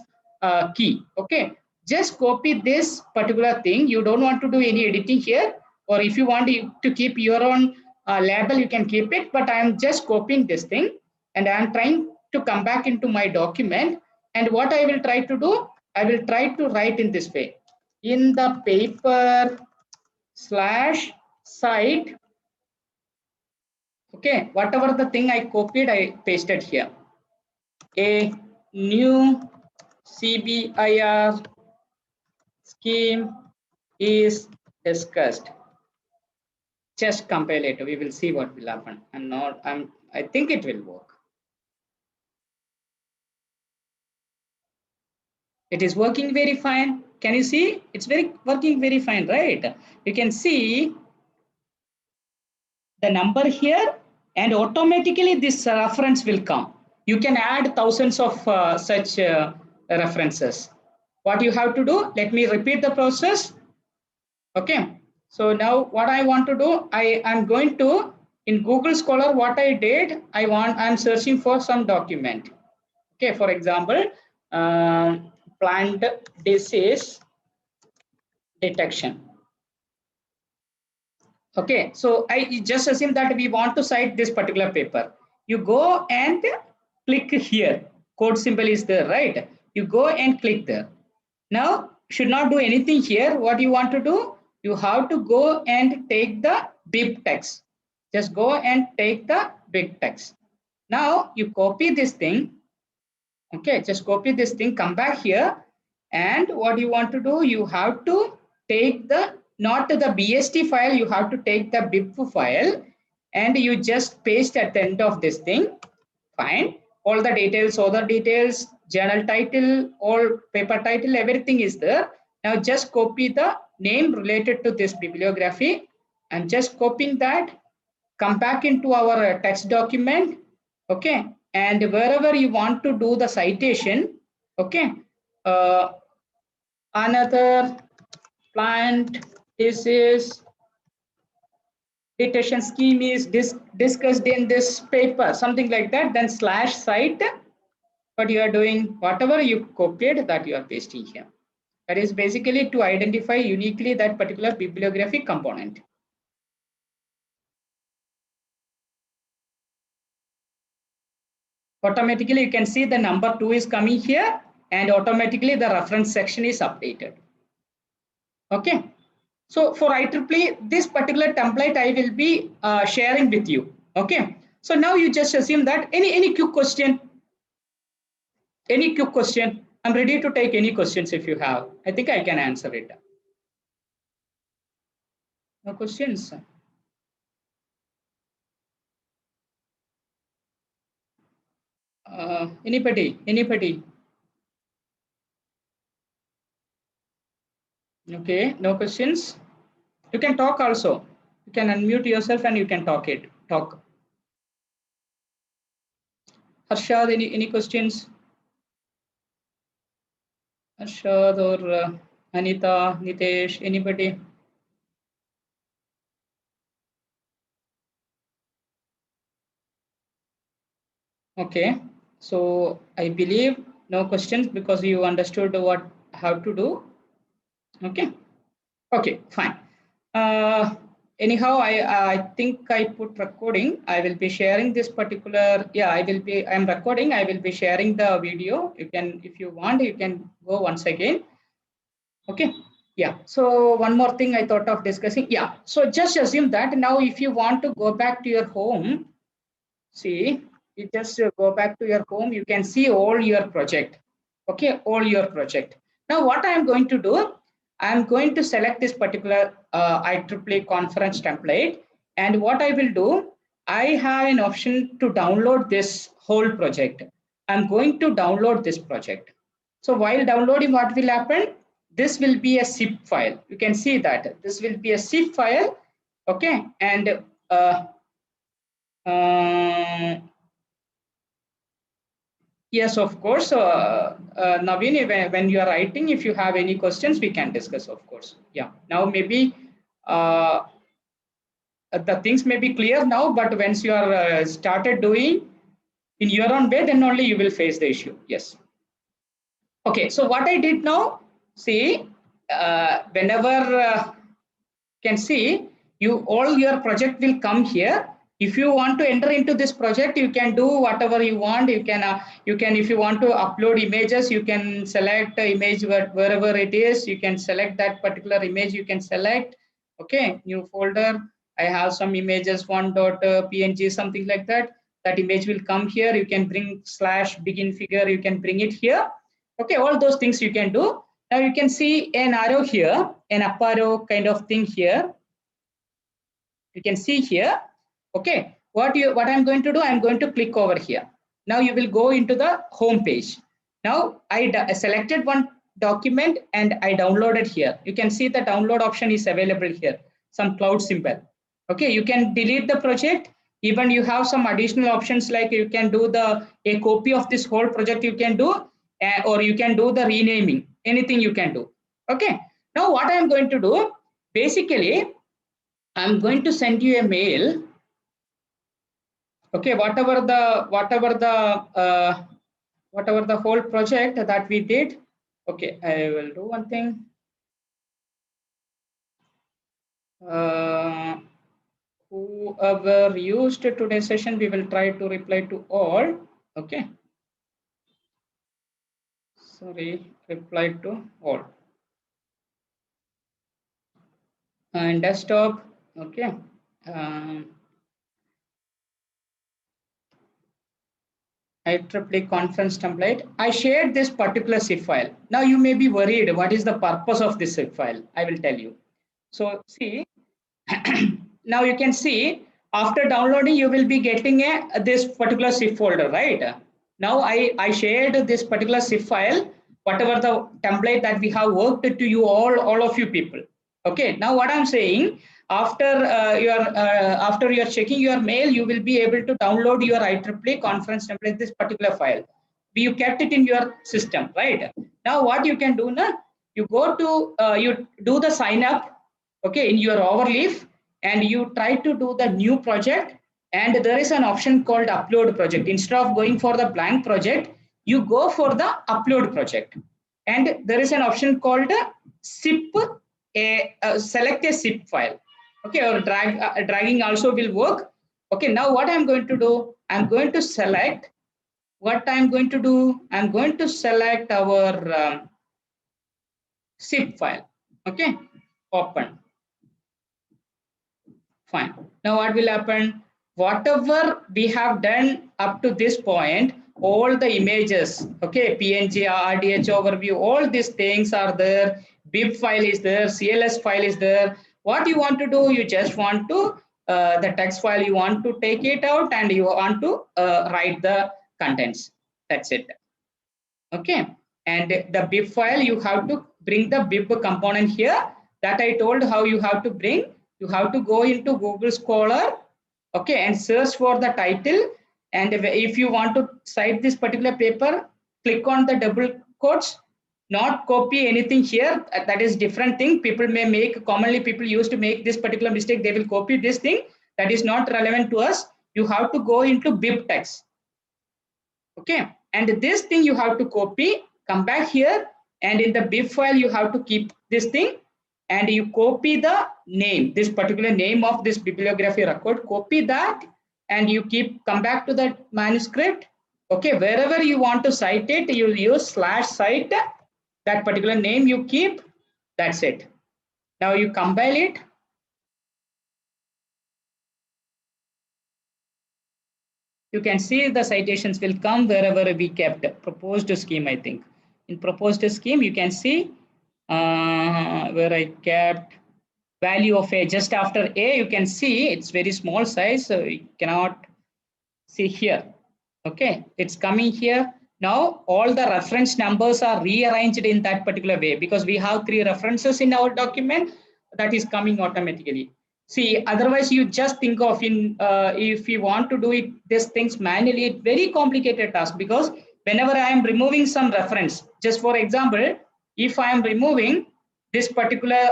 key. Okay, just copy this particular thing. You don't want to do any editing here, or if you want to keep your own label, you can keep it, but I am just copying this thing, and I am trying to come back into my document. And what I will try to do, I will try to write in this way. In the paper / site, okay, whatever the thing I copied, I pasted here. A new CBIR scheme is discussed. Just compile it. We will see what will happen. I think it will work. It is working very fine. Can you see? It's working very fine, right? You can see the number here, and automatically this reference will come. You can add thousands of such references. What you have to do, let me repeat the process. Okay, so now what I want to do, I am going to, in Google Scholar, what I did, I'm searching for some document. Okay, for example, plant disease detection. Okay, so I just assume that we want to cite this particular paper. You go and click here. Code symbol is there, right? You go and click there. Now, should not do anything here. What you want to do? You have to go and take the bib text. Just go and take the big text. Now, you copy this thing. Okay, just copy this thing, come back here. And what you want to do, you have to take the, not the BST file, you have to take the BIP file, and you just paste at the end of this thing. Fine. All the details, other details, journal title, all paper title, everything is there. Now just copy the name related to this bibliography. I'm just copying that. Come back into our text document. Okay. And wherever you want to do the citation, okay, another plant disease Citation scheme is discussed in this paper, something like that, then slash cite. What you are doing, whatever you copied, that you are pasting here. That is basically to identify uniquely that particular bibliographic component. Automatically, you can see the number 2 is coming here, and automatically the reference section is updated. Okay. So for IEEE, this particular template I will be sharing with you. Okay. So now you just assume that any quick question, I'm ready to take any questions if you have. I think I can answer it. No questions? Anybody? Okay, no questions. You can talk also. You can unmute yourself and you can talk. Harshad, any questions? Harshad or Anita, Nitesh, anybody? Okay, so I believe no questions because you understood how to do. Okay, fine. Anyhow, I think I put recording. I will be sharing this particular. Yeah, I'm recording. I will be sharing the video. You can, if you want, you can go once again. Okay. Yeah. So one more thing I thought of discussing. Yeah. So just assume that now, if you want to go back to your home, see, you just go back to your home. You can see all your project. Okay, all your project. Now, what I am going to do, I am going to select this particular IEEE conference template. And what I will do, I have an option to download this whole project. I'm going to download this project. So while downloading, what will happen? This will be a zip file. You can see that this will be a zip file. Okay, and yes, of course. Naveen, when you are writing, if you have any questions, we can discuss, of course. Yeah. Now, maybe the things may be clear now, but once you are started doing in your own way, then only you will face the issue. Yes. Okay. So what I did now, see, whenever can see, all your project will come here. If you want to enter into this project, you can do whatever you want. You can if you want to upload images, you can select the image wherever it is. You can select that particular image. You can select. Okay, new folder. I have some images, one.png, something like that. That image will come here. You can bring / begin figure. You can bring it here. Okay, all those things you can do. Now you can see an arrow here, an up arrow kind of thing here. You can see here. Okay, what I'm going to do, I'm going to click over here. Now you will go into the home page. Now I selected one document and I downloaded here. You can see the download option is available here, some cloud symbol. Okay, you can delete the project. Even you have some additional options, like you can do a copy of this whole project you can do, or you can do the renaming, anything you can do. Okay, now what I'm going to do, basically I'm going to send you a mail. Okay, whatever the whole project that we did. Okay, I will do one thing. Whoever used today's session, we will try to reply to all. Okay. Sorry, reply to all. And desktop. Okay. IEEE conference template. I shared this particular zip file. Now you may be worried, what is the purpose of this zip file? I will tell you. So see, now you can see after downloading, you will be getting this particular zip folder, right? Now I shared this particular zip file, whatever the template that we have worked to you all of you people. Okay, now what I'm saying, after you're checking your mail, you will be able to download your IEEE conference template, this particular file. You kept it in your system, right? Now what you can do now, you go to you do the sign up. Okay, in your overleaf, and you try to do the new project, and there is an option called upload project. Instead of going for the blank project, you go for the upload project, and there is an option called zip, select a zip file. Okay, or dragging also will work. Okay, now what I'm going to do, I'm going to select, what I'm going to do, I'm going to select our zip file. Okay, open. Fine. Now what will happen? Whatever we have done up to this point, all the images, okay, PNG, RDH overview, all these things are there. BIP file is there, CLS file is there. What you want to do, you just want to, the text file, you want to take it out and you want to write the contents. That's it. Okay. And the BIP file, you have to bring the BIP component here. That I told how you have to bring. You have to go into Google Scholar, okay, and search for the title. And if you want to cite this particular paper, click on the double quotes, not copy anything here. That is different thing. People may make, commonly people used to make this particular mistake. They will copy this thing. That is not relevant to us. You have to go into BIP text. Okay, and this thing you have to copy, come back here, and in the BIP file you have to keep this thing, and you copy the name, this particular name of this bibliography record, copy that, and you come back to that manuscript. Okay, wherever you want to cite it, you'll use /cite, that particular name you keep. That's it. Now you compile it. You can see the citations will come wherever we kept proposed scheme. I think in proposed scheme, you can see where I kept value of A. Just after A, you can see it's very small size, so you cannot see here. Okay, it's coming here. Now all the reference numbers are rearranged in that particular way because we have 3 references in our document. That is coming automatically. See, otherwise you just think of if you want to do these things manually, it's very complicated task, because whenever I am removing some reference, just for example, if I am removing this particular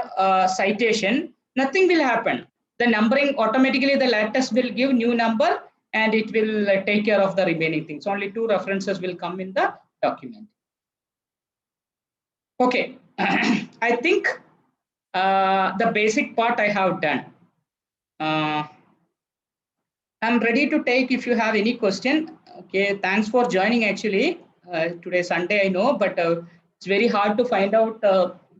citation, nothing will happen. The numbering automatically, the LaTeX will give new number and it will take care of the remaining things. Only 2 references will come in the document. Okay, I think the basic part I have done. I'm ready to take if you have any question. Okay, thanks for joining actually. Today Sunday, I know, but it's very hard to find out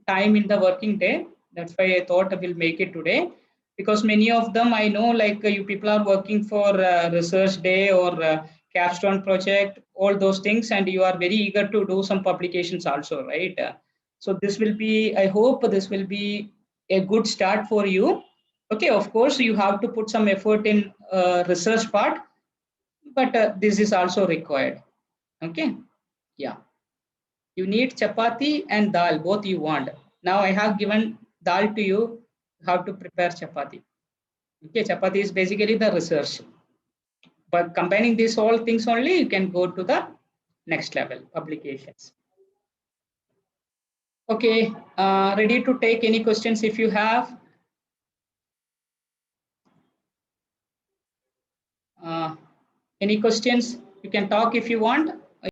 time in the working day. That's why I thought I will make it today, because many of them I know, like you people are working for research day or capstone project, all those things, and you are very eager to do some publications also, right? So this will be, I hope this will be a good start for you. Okay, of course, you have to put some effort in research part, but this is also required. Okay, yeah. You need chapati and dal, both you want. Now I have given dal to you, how to prepare chapati. Okay, chapati is basically the research. But combining these all things only, you can go to the next level, publications. Okay, ready to take any questions if you have. Any questions? You can talk if you want.